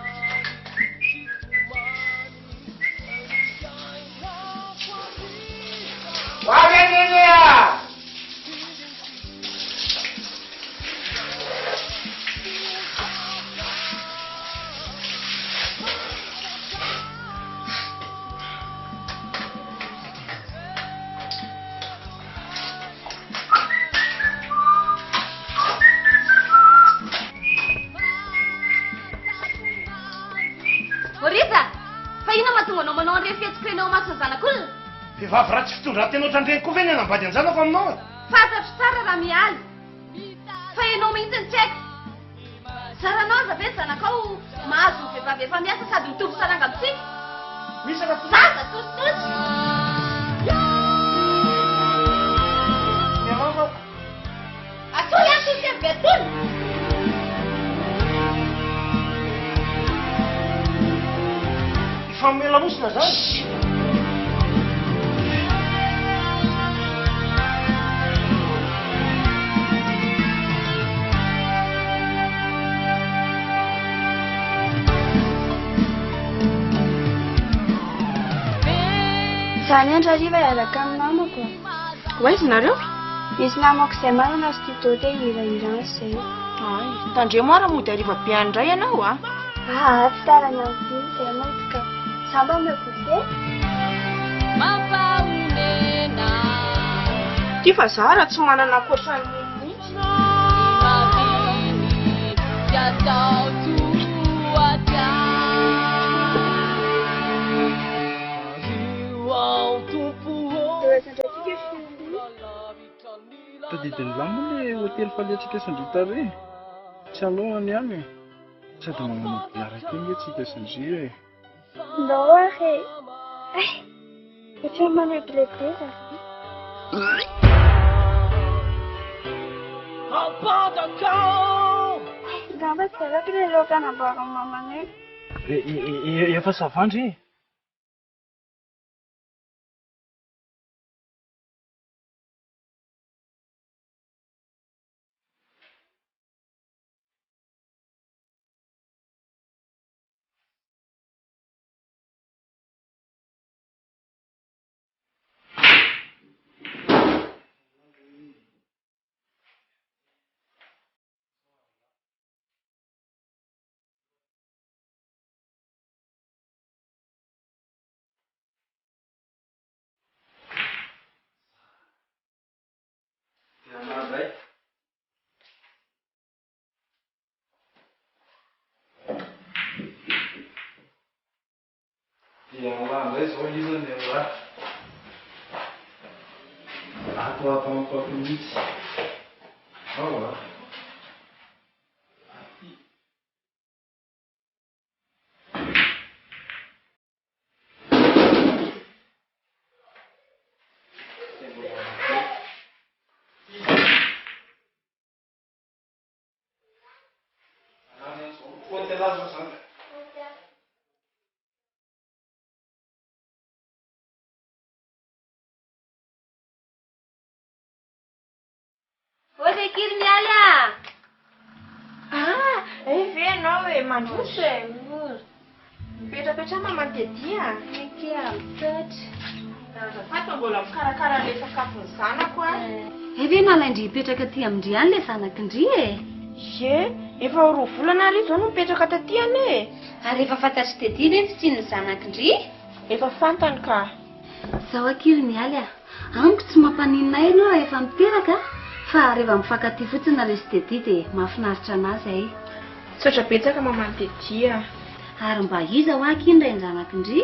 Vehivavy ratsy fitondran-tena ohatran'ireny koa ve ny anambady anjanako aminao e? Fantatro tsara raha mialy. Fa ianao mihitsy tsy haiko. Zaranao aza ve zanakao mahazo ny vehivavy efa miasa sady mitovy saranga amintsika? Misy raha zaza tositotsy. Atoly ato izy avy atoly. Ifamelamosina zany. Zany andra hariva iaraka amin'ny namako. Hoaizy nareo? Misy namako izay manana studio te hirahirana izay. Ay, tandremo ara mody hariva be andray ianao a? Tsy tarana amin'iny izay maitsika. Samba mekode. Ty fa Zara tsy manana ankoatran'ny mihitsy. Tadidiny lamo le hotely faliantsika sandrita reny. Tsy alohany ihany. Sady manana biaraka iny tsika sandria e. Ndao ary. Efa manegleté zany. Ngamba tsaraka le laoka namboarin'ny mamany. Efa savandry. Oi, kely mialy a! Ve anao e mandroso e mipetrapetra mamantedia Eke mitatra. Azafady mbola mikarakara le sakafony zanako a. Eve nalaindry hipetraka aty amindry any le zanakindry e. Ye, efa roa volana ry zao no mipetraka taty any e. Ary efa fantatry tedia ne tsy ny zanakindry? Efa fantany ka. Zaho akily mialy a. Amiko tsy mampaninina eno efa miteraka. Fa rehefa mifankaty fotsiny na resy tedia dia mahafinaritra anazy ay. Tsotra betsaka mamantedia. Ary mba iza ho akindra ny zanakindry?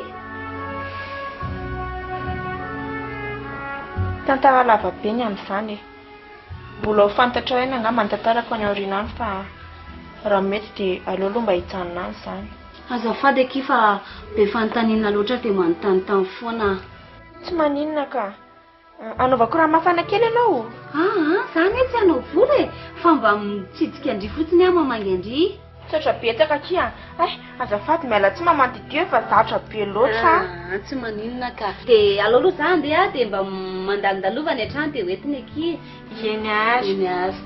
Tantara lava be ny amin'izany e. Mbola ho fantatra hoe nanga mantantarako any aorianany fa raha mety dia aleo aloha mba hijanona any izany. Azafady aky fa be fanontaniana loatra dia manontany foana. Tsy maninona ka. Anaovako raha mafana kely ianao. Zany e tsy hanao vory fa mba mitsidika andry fotsiny aho mamangy andry. Tsotra betsaka aty a. Azafady miala tsy mamantidio fa zatra be loatra. Tsy maninona ka. Dia aleo aloha za andeha dia mba mandalindalovany hatrany dia hoentiny aky. Eny azy. Eny azy.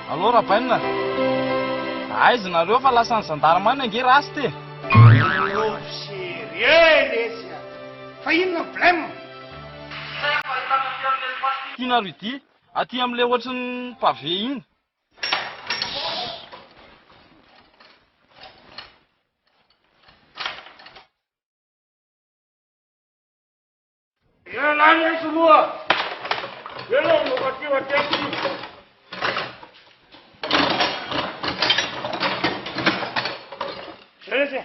Alô rapaina. Aiza nareo fa lasa ny zandarmany ange rasy ty. Sérieux lesy. Fa inona problème? Tianareo ity aty am'le ohatran'ny pavé iny. Lani semua. Belum wakati-wakati. Sini.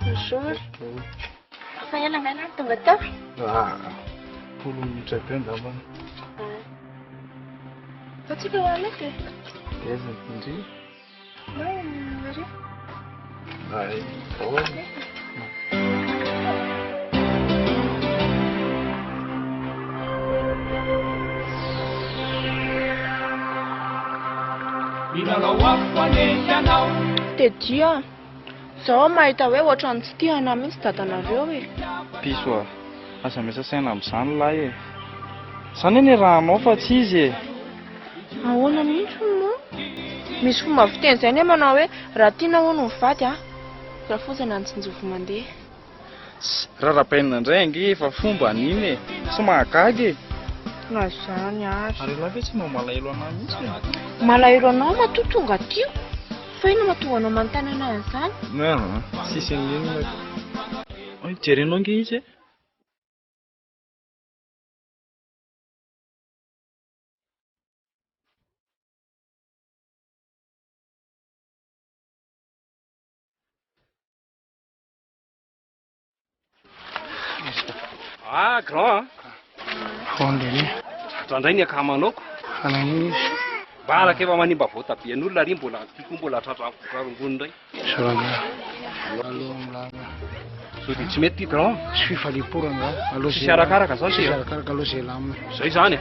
Bonjour. Saya langganan tunggu tuh. Puluh minit teo angamba. Batsika hoanao ke? Eza indri. Nari. Ay, ahoana. Tedia. Zaho mahita hoe ohatrany tsy tiana mihitsy dadanareo e. Piso asa miasa saina amin'izany lahy e. Zany ny rahanao fa tsy izy e. Ahoana mihitsy no misy fomba fiteny izay ny manao hoe raha tiana hono ny vady raha fotsiny antsinjovy mandeha. Rarapaina indray ange efa fomba an'iny e. Tsy mahagaga e. Na zany ary. Ary lafa tsy nao malahelo anahy mihitsy e. Malahelo anao matoa tonga tio. Fa ino mahatonga anao manontany anahy an'izany? Sisy n'inona. Oi, jerenao ange izy e. Ah, grand. Fondeny. Atrandray ny akamanako. Anan'iny izy. Mba araka efa manimba voatabian'olona ary mbola tiako mbola tratrarongony indray. Soranga. Alo mlanga. So dia tsy mety grand. Tsy fifaliporanga. Alo sy arakaraka zany sy arakaraka alo zay lamina. Zay zany e.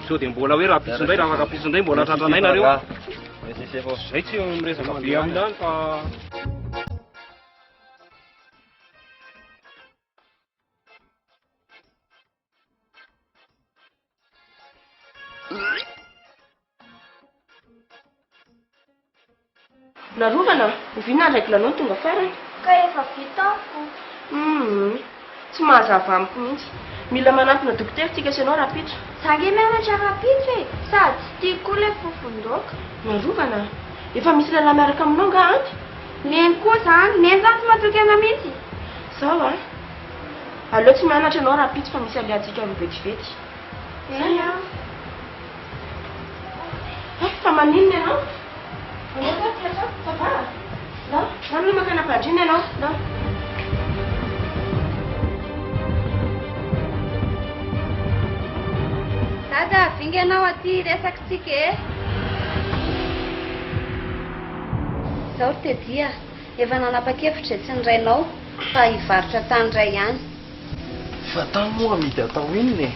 So dia mbola hoe raha piso indray raha afaka piso indray mbola tratranay nareo. Zay tsy miresaka be aminany fa Narovana, oviana ndraiky lanao tonga farany. Ka efa vitako. Tsy mahazava amiko mihitsy. Mila manampina dokotera tsika sy ianao rapitra. Zange mianatra rapitra e. Sady tsy tiako ilay fofon-daoka. Narovana, efa misy lehilahy miaraka aminao nga anty? Neny koa zany, neny zany tsy matokana mihitsy. Zao a. Aleo tsy mianatra ianao rapitra fa misy alehantsika roa vetivety. Fa maninona ianao? Ça va? Non? Rano makana padrina ianao? Non? Dada, vinganao aty resakitsika e. Zaho ry tedia, efa nanapa-kevitra tsy nirainao fa hivarotra tany iray ihany. Fa tany moa amidy atao inona e?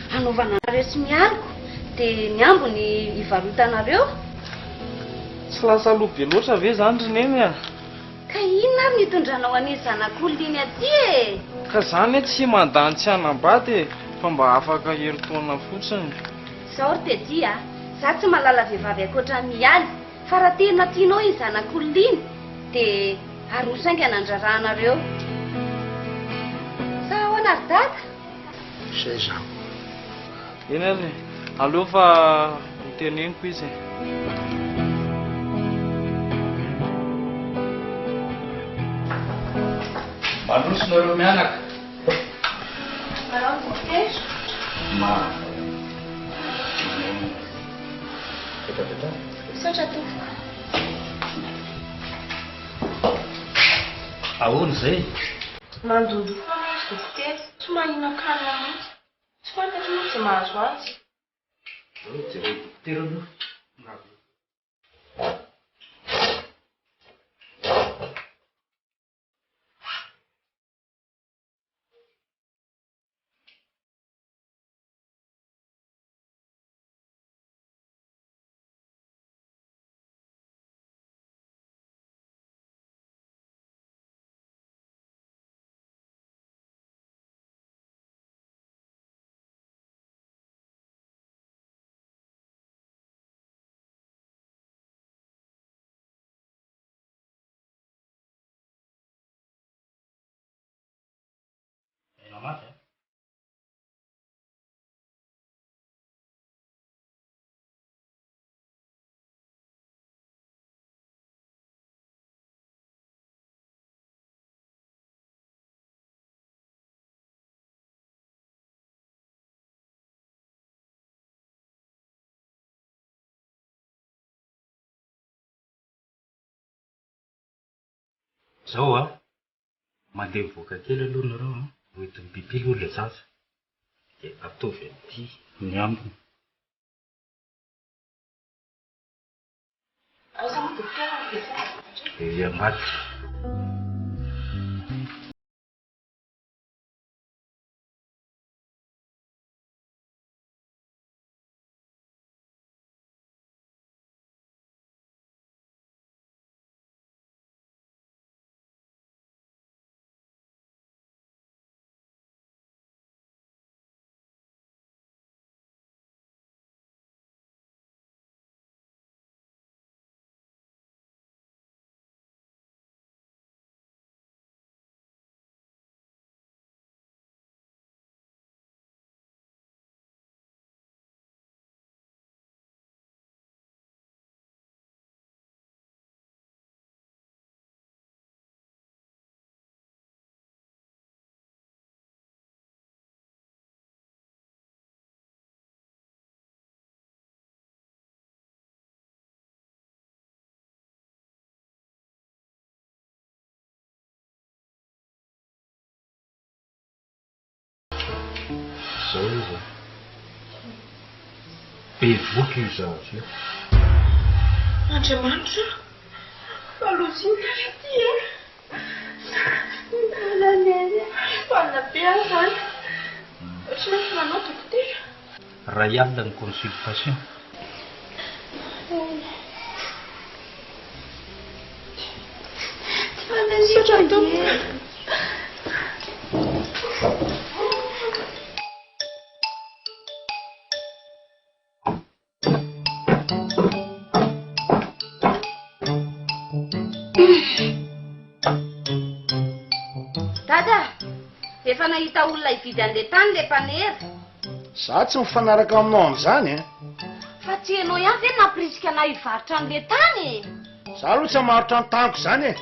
Hanaovana anareo sy miariko, dia ny ambony hivarotanareo. Tsy lasa loha be loatra ve zany rineny a? Ka inona ary nitondranao an'izy zanak'olona aty e? Ka zany tsy mandany tsy hanambady e, fa mba afaka herintaona fotsiny. Zaho ry tedia, za tsy malala vehivavy ankoatra mialy, fa raha tena tianao izy zanak'olona iny, dia arosainga nandrarahanareo. Sa ahoana ry dada? Zay zany. Eny ary, aleo fa miteneniko izy. Mandrosinareo mianaka. Manao dokotera? Misaotra tompoko. Ahoana izay? Mandodo foana izy dokotera. Tsy mahinan-kanina mihitsy. Tsy fantatra moa tsy mahazo azy. Jereo dokotera aloha. Maty. Zao a, mandeha mivoaka kely aloha nareo a, hoenty mibibily olona zaza. Dia ataovy an'ity ny ambiny. Aiza moa dokotera ny vehivavy? Ambady. zao. Be voky io zavatra io. Andriamanitra, falozina ty e. Naneny, valina be aho zany. Ohatran'ny manao dokotera. Ray alina ny consultation. Tsy manenjitra tompoko. Dada, efa nahita olona hividy an'le tany le mpanera. Za tsy mifanaraka aminao amin'izany e. Fa tsy hainao ihany ve namprisika na hivarotra an'le tany? Za aloha tsy hamarotra ny taniko izany e.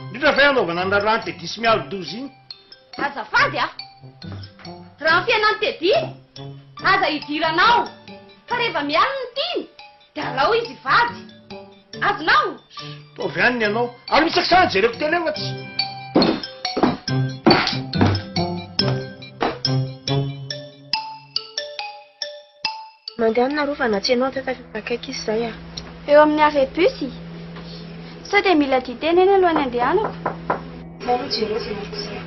Indrindra fa anaovana ny lalàny tedisy mialo dozy iny. Azafady a! Raha ny fiainany tedy, aza hidiranao. Fa rehefa mialo ny tiny, dia alao izy vady. Azonao? Tovy ihany ianao. Ary misakisany jereko telo efatsy. Mandeha amina rovana tsy ianao tafafakaiky izy izay a. Eo amin'ny arrebusy. Sao dia mila diteny eny alohan'ny andehanako. Maloha jereo izay marikizay.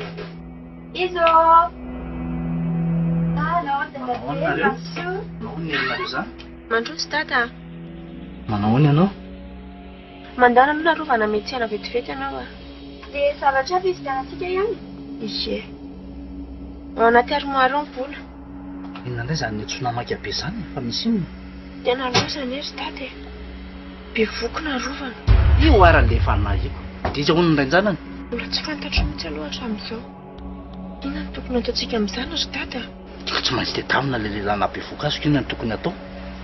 Izo! Mandroso tata. Manao ny ianao? Mandana aloha rovana mety tsy ana vetivety ianao a. Dia zavatra aby izy tanantsika ihany? Ie. Ao anaty armoire ao ny vola. Inona indray izany netsona maka be izany fa misy inona? Tena lozana ery tate. Be vokona rovana. Io aran'le efa nahiko. Dia hono ny rainjanany? Mbola tsy fantatro mihitsy aloha hatramin'izao. Inona no tokony ataontsika amin'izany ry tata? Tiko tsy maintsy dia tamina le lehilahy nabe vokasiko inona no tokony atao?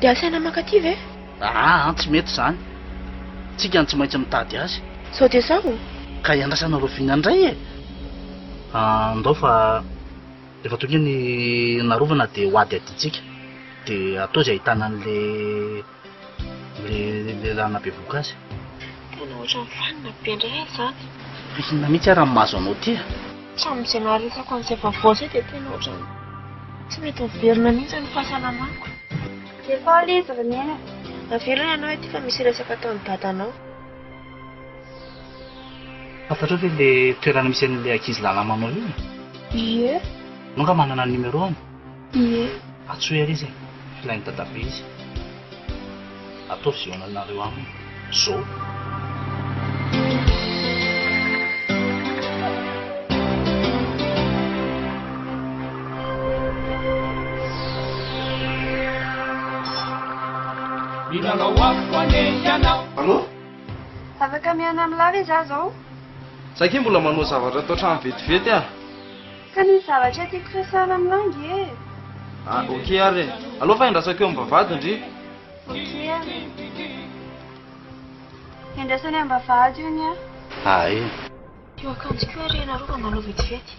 Dia asaina makaty ve? Tsy mety izany. Tsika ny tsy maintsy mitady azy. Sao dia sao? Ka iandrasana roviana indray e. Andao fa efa toki ny narovana dia ho ady aditsika. Dia atao izay ahitana an'le lehilahy nabe vokazy. Tena ohatran'ny fanina be indray izany. Inona mihitsy raha mahazo anao ty? Hatramin'izay naharesako an'izay vavaosy dia tena ohatrany tsy mety miverina mihitsy ny fahasalamako. Efa le izy ronena. Avelany ianao ety fa misy resaka ataon'ny dadanao. Fantatrao ve le toerana misy an'ilay ankizy lalamanao io? Ie. Nonga manana numéro any? Ie. Atsoery izy, filainy dadabe izy. Atao viona nareo aminy. Zao. Allo? Afaka miana amin'ny lava iza zao? Saky mbola manao zavatra atao trano vetivety a. Ka nisy zavatra tiako resahana amin'ny langy e. Ok ary. Allo fa indrasako eo am-bavady indri. Ok ary. Indrasany am-bavady io ny a. Io akanjo ko ary narova manao vetivety.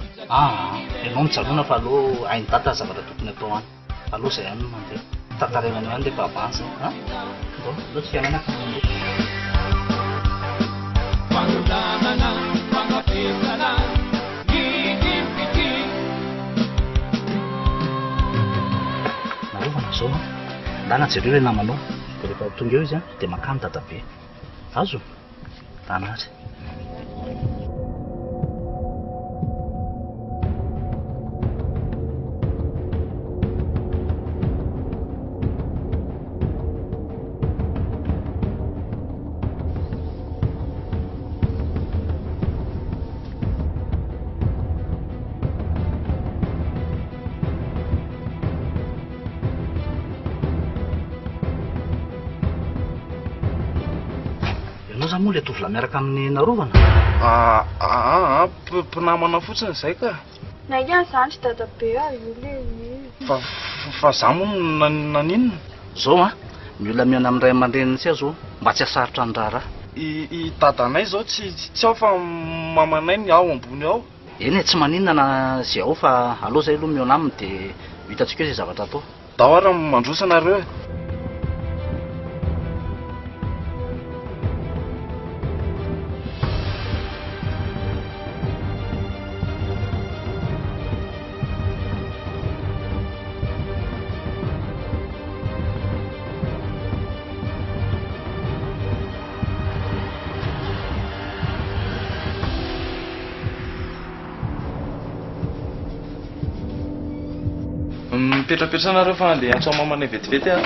Ianao mijalona fa aloha hainy tata zavatra tokony atao any. Aloha izay ihany no mandeha. Tantarenany ihany le babansa. Alo tsy fiainana ka mandeha. Narovana zao ndana jereo ilay namanao. Dia rehefa tonga eo izy dia makany dadabe. Azo? Dana azy. Moa le tovolahy miaraka amin'ny narovana? Mpinamana fotsiny izay ka. Na ihany izany tsy dadabe io le. Fa za moa naninona? Zao miola miana amin'ny ray aman-dreniny sia zao mba tsy hasarotra ny raharaha. I dadanay zao tsy ao fa mamanay ny ao ambony ao. Eny tsy maninona na zay ao fa aloha zay aloha miona aminy dia hitantsika hoe izay zavatra atao. Dao ary mandrosa nareo e. mipetrapetrana reo fa le antso mamana vetivety a.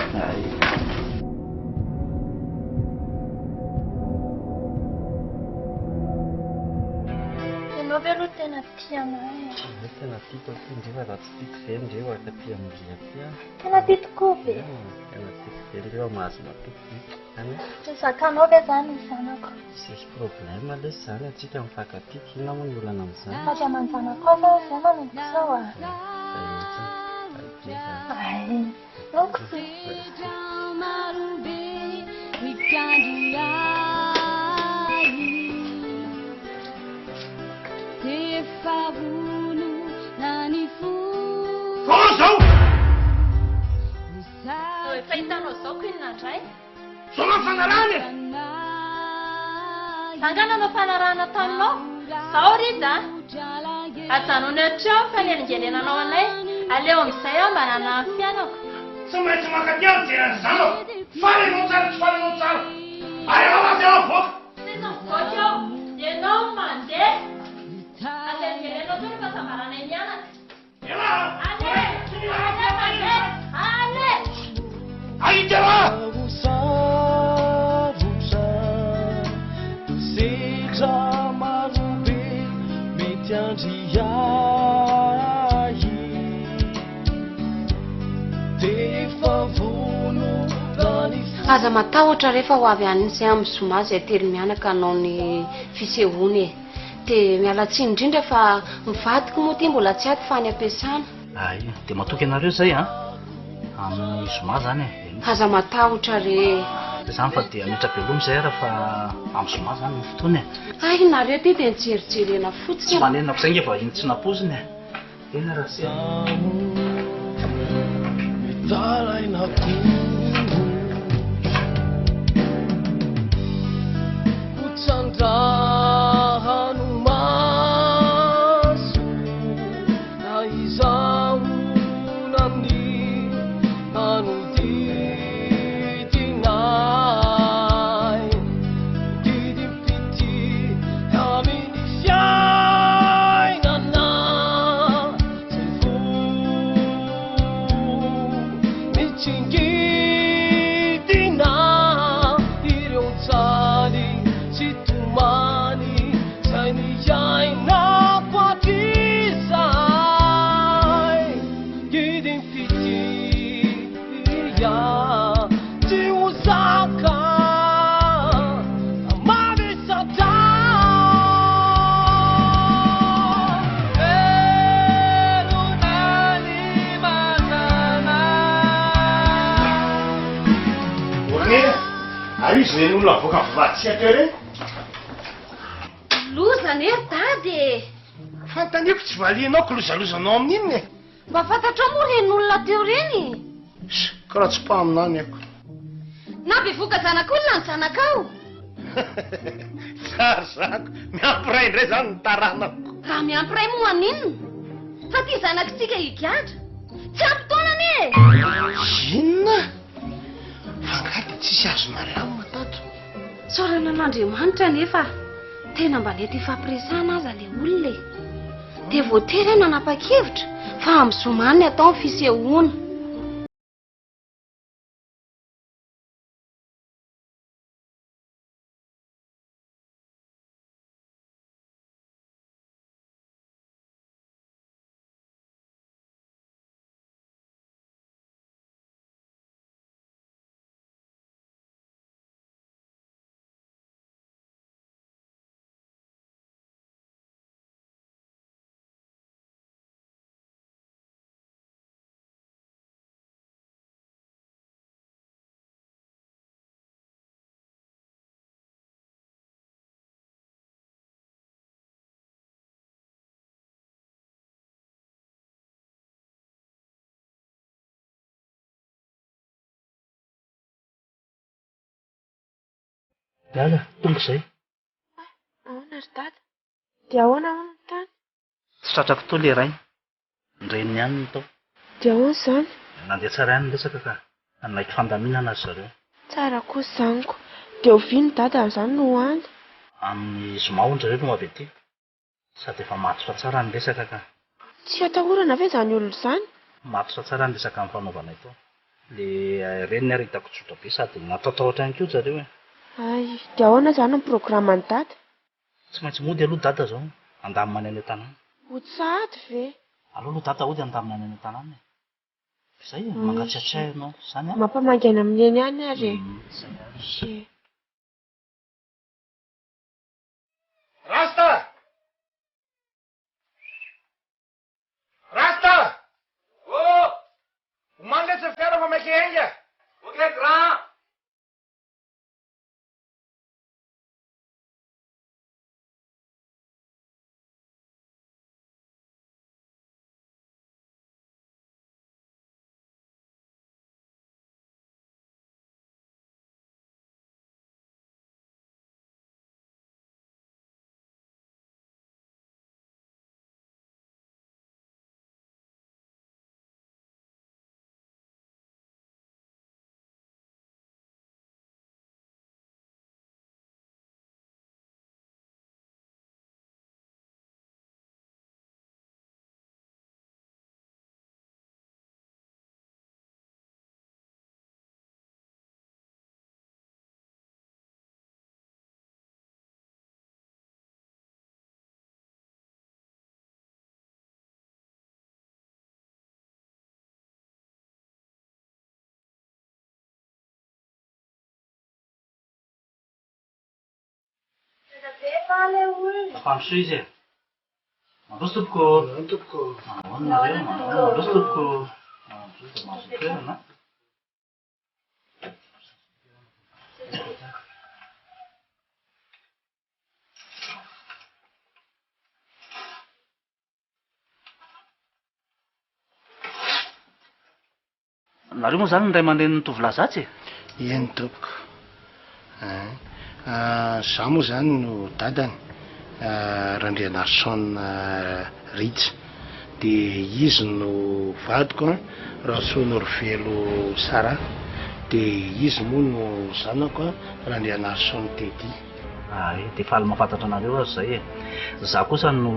Ianao ve aloha tena tia anay? Tena tiako ty ndreo raha tsy tiako ve ndreo aka tia amindria ty a. Tena tia tokoa ve? Tena tiako ve ndreo mahazo matoky any. Zakanao ve zany ny zanako? Sisy problème le zany atsika mifankatia ina moa ny olana amin'izany. Ary aman-janako aho fa zay manombotsao a. Ay, loko sy. Efa hitanao zao ko inona indray? Zao na fanarany! Angana anao fanarahana taminao? Zao Rita? Ajanao ny atreo fa lelingelenanao anay. Aleo amin'izay aho mba nana fianako. Tsy maintsy mankaty aho jerany zany aho. Falenao tsara tsy falenao tsara. Ary alavy aho voaka. Sisa mivoaka aho. Ianao mandeha. Alelingelenao tao rehefa sambaranay mianaka. Ale! Ale! Ahitela! Sedra marobe mety andriahy defa vono dany aza matahotra rehefa ho avy an'izay amin'ny zoma zay telo mianaka anao ny fisehoany e. Dia miala tsiny indrindra fa mivadika moa ty mbola tsy aty fa ny ampiasana. Ay, dia matoky ianareo zay a amin'ny zoma zany e. Aza matahotra re. Zany fa dia mitrabelomy zay raha fa amin'ny zoma zany ny fotoana e. Ay, nareo ty dia nijerijerena fotsiny. Tsy manenako zay nge vahiny tsy napoziny e. Ena raha zay. mitarainako kutsandrahano maso na izahonany anodidinay didipity aminy fiainana zay vo mitsingidina ireo tsaly sy tomany zay niainako atrizay didipitya tsy ho zaka mavesata elonany manana Oane, ary izy reny olona voaka vovatsiaka reny. Lozana e dady e. Fantaniko tsy valianao ko lozalozanao amin'inona e. Mba fantatra moa reny olona teo reny. Ka raha tsy mpaminany ako. Na bevoka zanak'olona ny zanakao. Tsara zako, miampiray indray zany ny taranako. Raha miampiray moa aninona? Fa ty zanakitsika higadra. Tsy ampy-taonany e. Inona? Fangady tsisy azonareo amin'ny matato. Saorana an'Andriamanitra nefa tena mba lety ifampiresana aza le olona e. Dia voatery nanapa-kevitra fa amin'ny zomany atao ny fisehoana. Dada, tonga izay. Ahoana ry dada? Dia ahoana hono ny tany? Tsy tratrako to le rainy. Ndreny ihany ny tao. Dia ahoana izany? Nandeha tsara ihany ny resaka ka naiky fandaminana azy zareo. Tsara kosa zaniko. Dia oviany dada izany no hoany. Amin'ny zoma hono zareo no avy aty. Sady efa maty fa tsara ny resaka ka. Tsy atahorana ve izany olona izany? Matotra tsara ny resaka amin'ny fanaovana ito. Le reny ny ary hitako tsotra be sady natatahotra ihany koa zareo e. Ay, dia ahoana zany ny programan'ny dada? Tsy maintsy mody aloha dada zao, andamina any an-tanàna. Ho tsahady ve? Aleo aloha dada ody andamina any an-tanàna e. Izay e, mangatsiatray ianao, zany a. Mampamangana amin'eny any ary. Rasta! Rasta! Oh! Manlesa fiara fa maike enga. Ok, grand. Ampandroso izy e. Mandroso tompoko. Tompoko. Ahoana nareo? Mandroso tompoko. Mandroso dia mahazo toerana. Nareo moa zany ny ray aman-dreniny tovolazatsy? Eny tompoko. Zaho moa zany no dadany, Randrianarson Ritsy. Dia izy no vadiko Rasonorvelo Sara. Dia izy moa no zanako Randrianarson Tedy. Dia faly mahafantatra anareo azy zay e. Za kosa no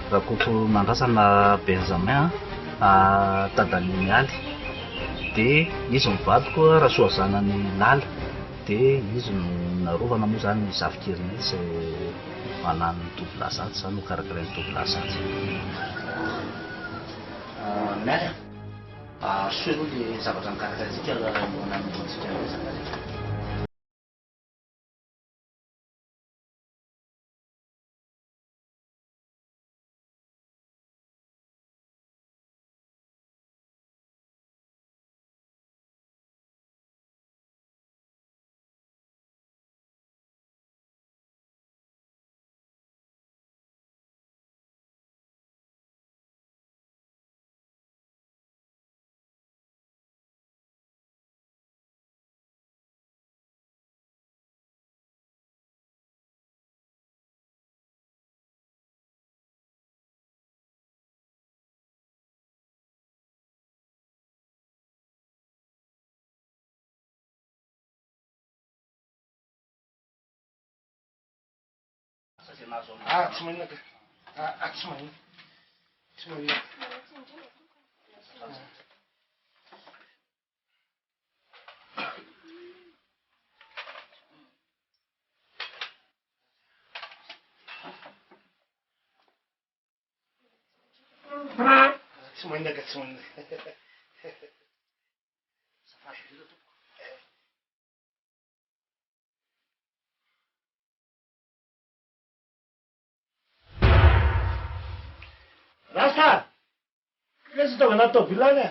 rakoko Mandrasana Benjamin dadany Mialy. Dia izy mivadiko Rasoazanany Lala. Dia izy no narovana moa zany zafikerinay sy manano ny tovolazatsy zany, ho karakarain'ny tovolazatsy. Mialy soa aloha le zavatra mikarakaraintsika mananotsika resaka rehetra. Tsy maninona ka. Tsy maninona. Tsy maninona. Tsy maninona ka, tsy maninona. Rasta! Lesa tonga anaty tômôbily any.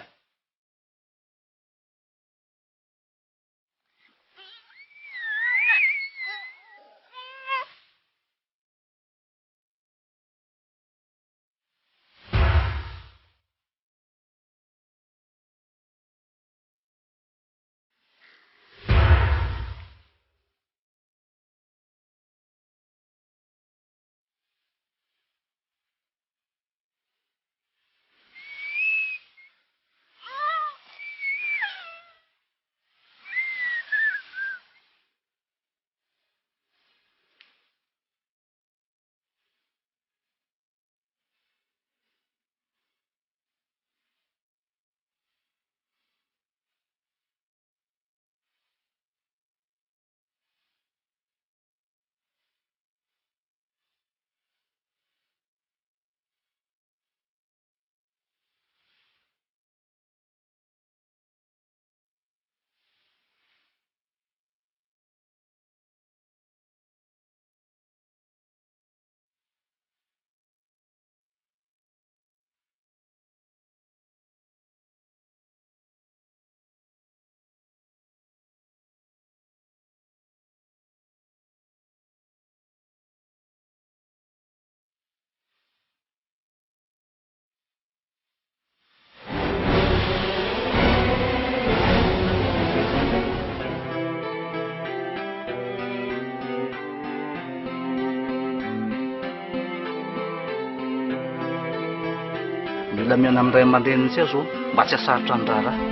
mila miana amin'ny ray aman-dreniny tsy azo mba tsy hasarotra ny raharaha.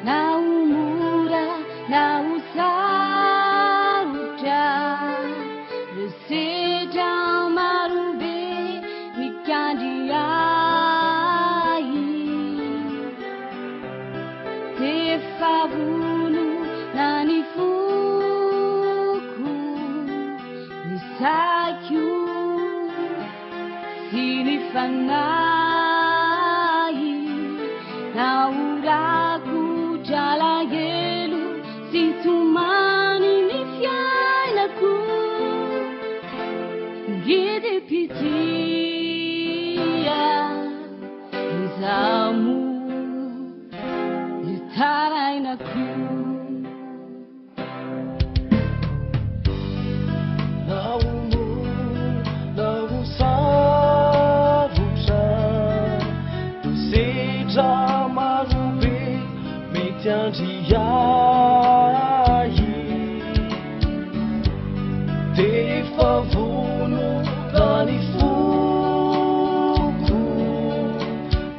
Na umura na usarutra Reseta marube mikandiai Te favulu na nifuku Nisakyu Sinifanai Na uraku Jala gelu Sintumani nifiainaku Gide pitia Nizamu Nitarainaku Naumu Nausavusa Dusita marube Metiandiai Te favunu Dani fuku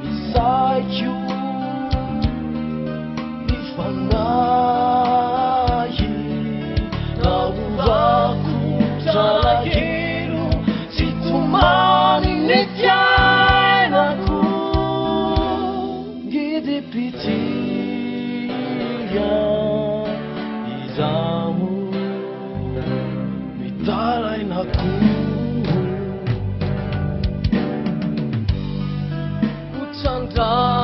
Nisaiu Nifanai Nauraku Talageru Situmani Netiainaku Gide pitia Izamu Mitarainaku Utanda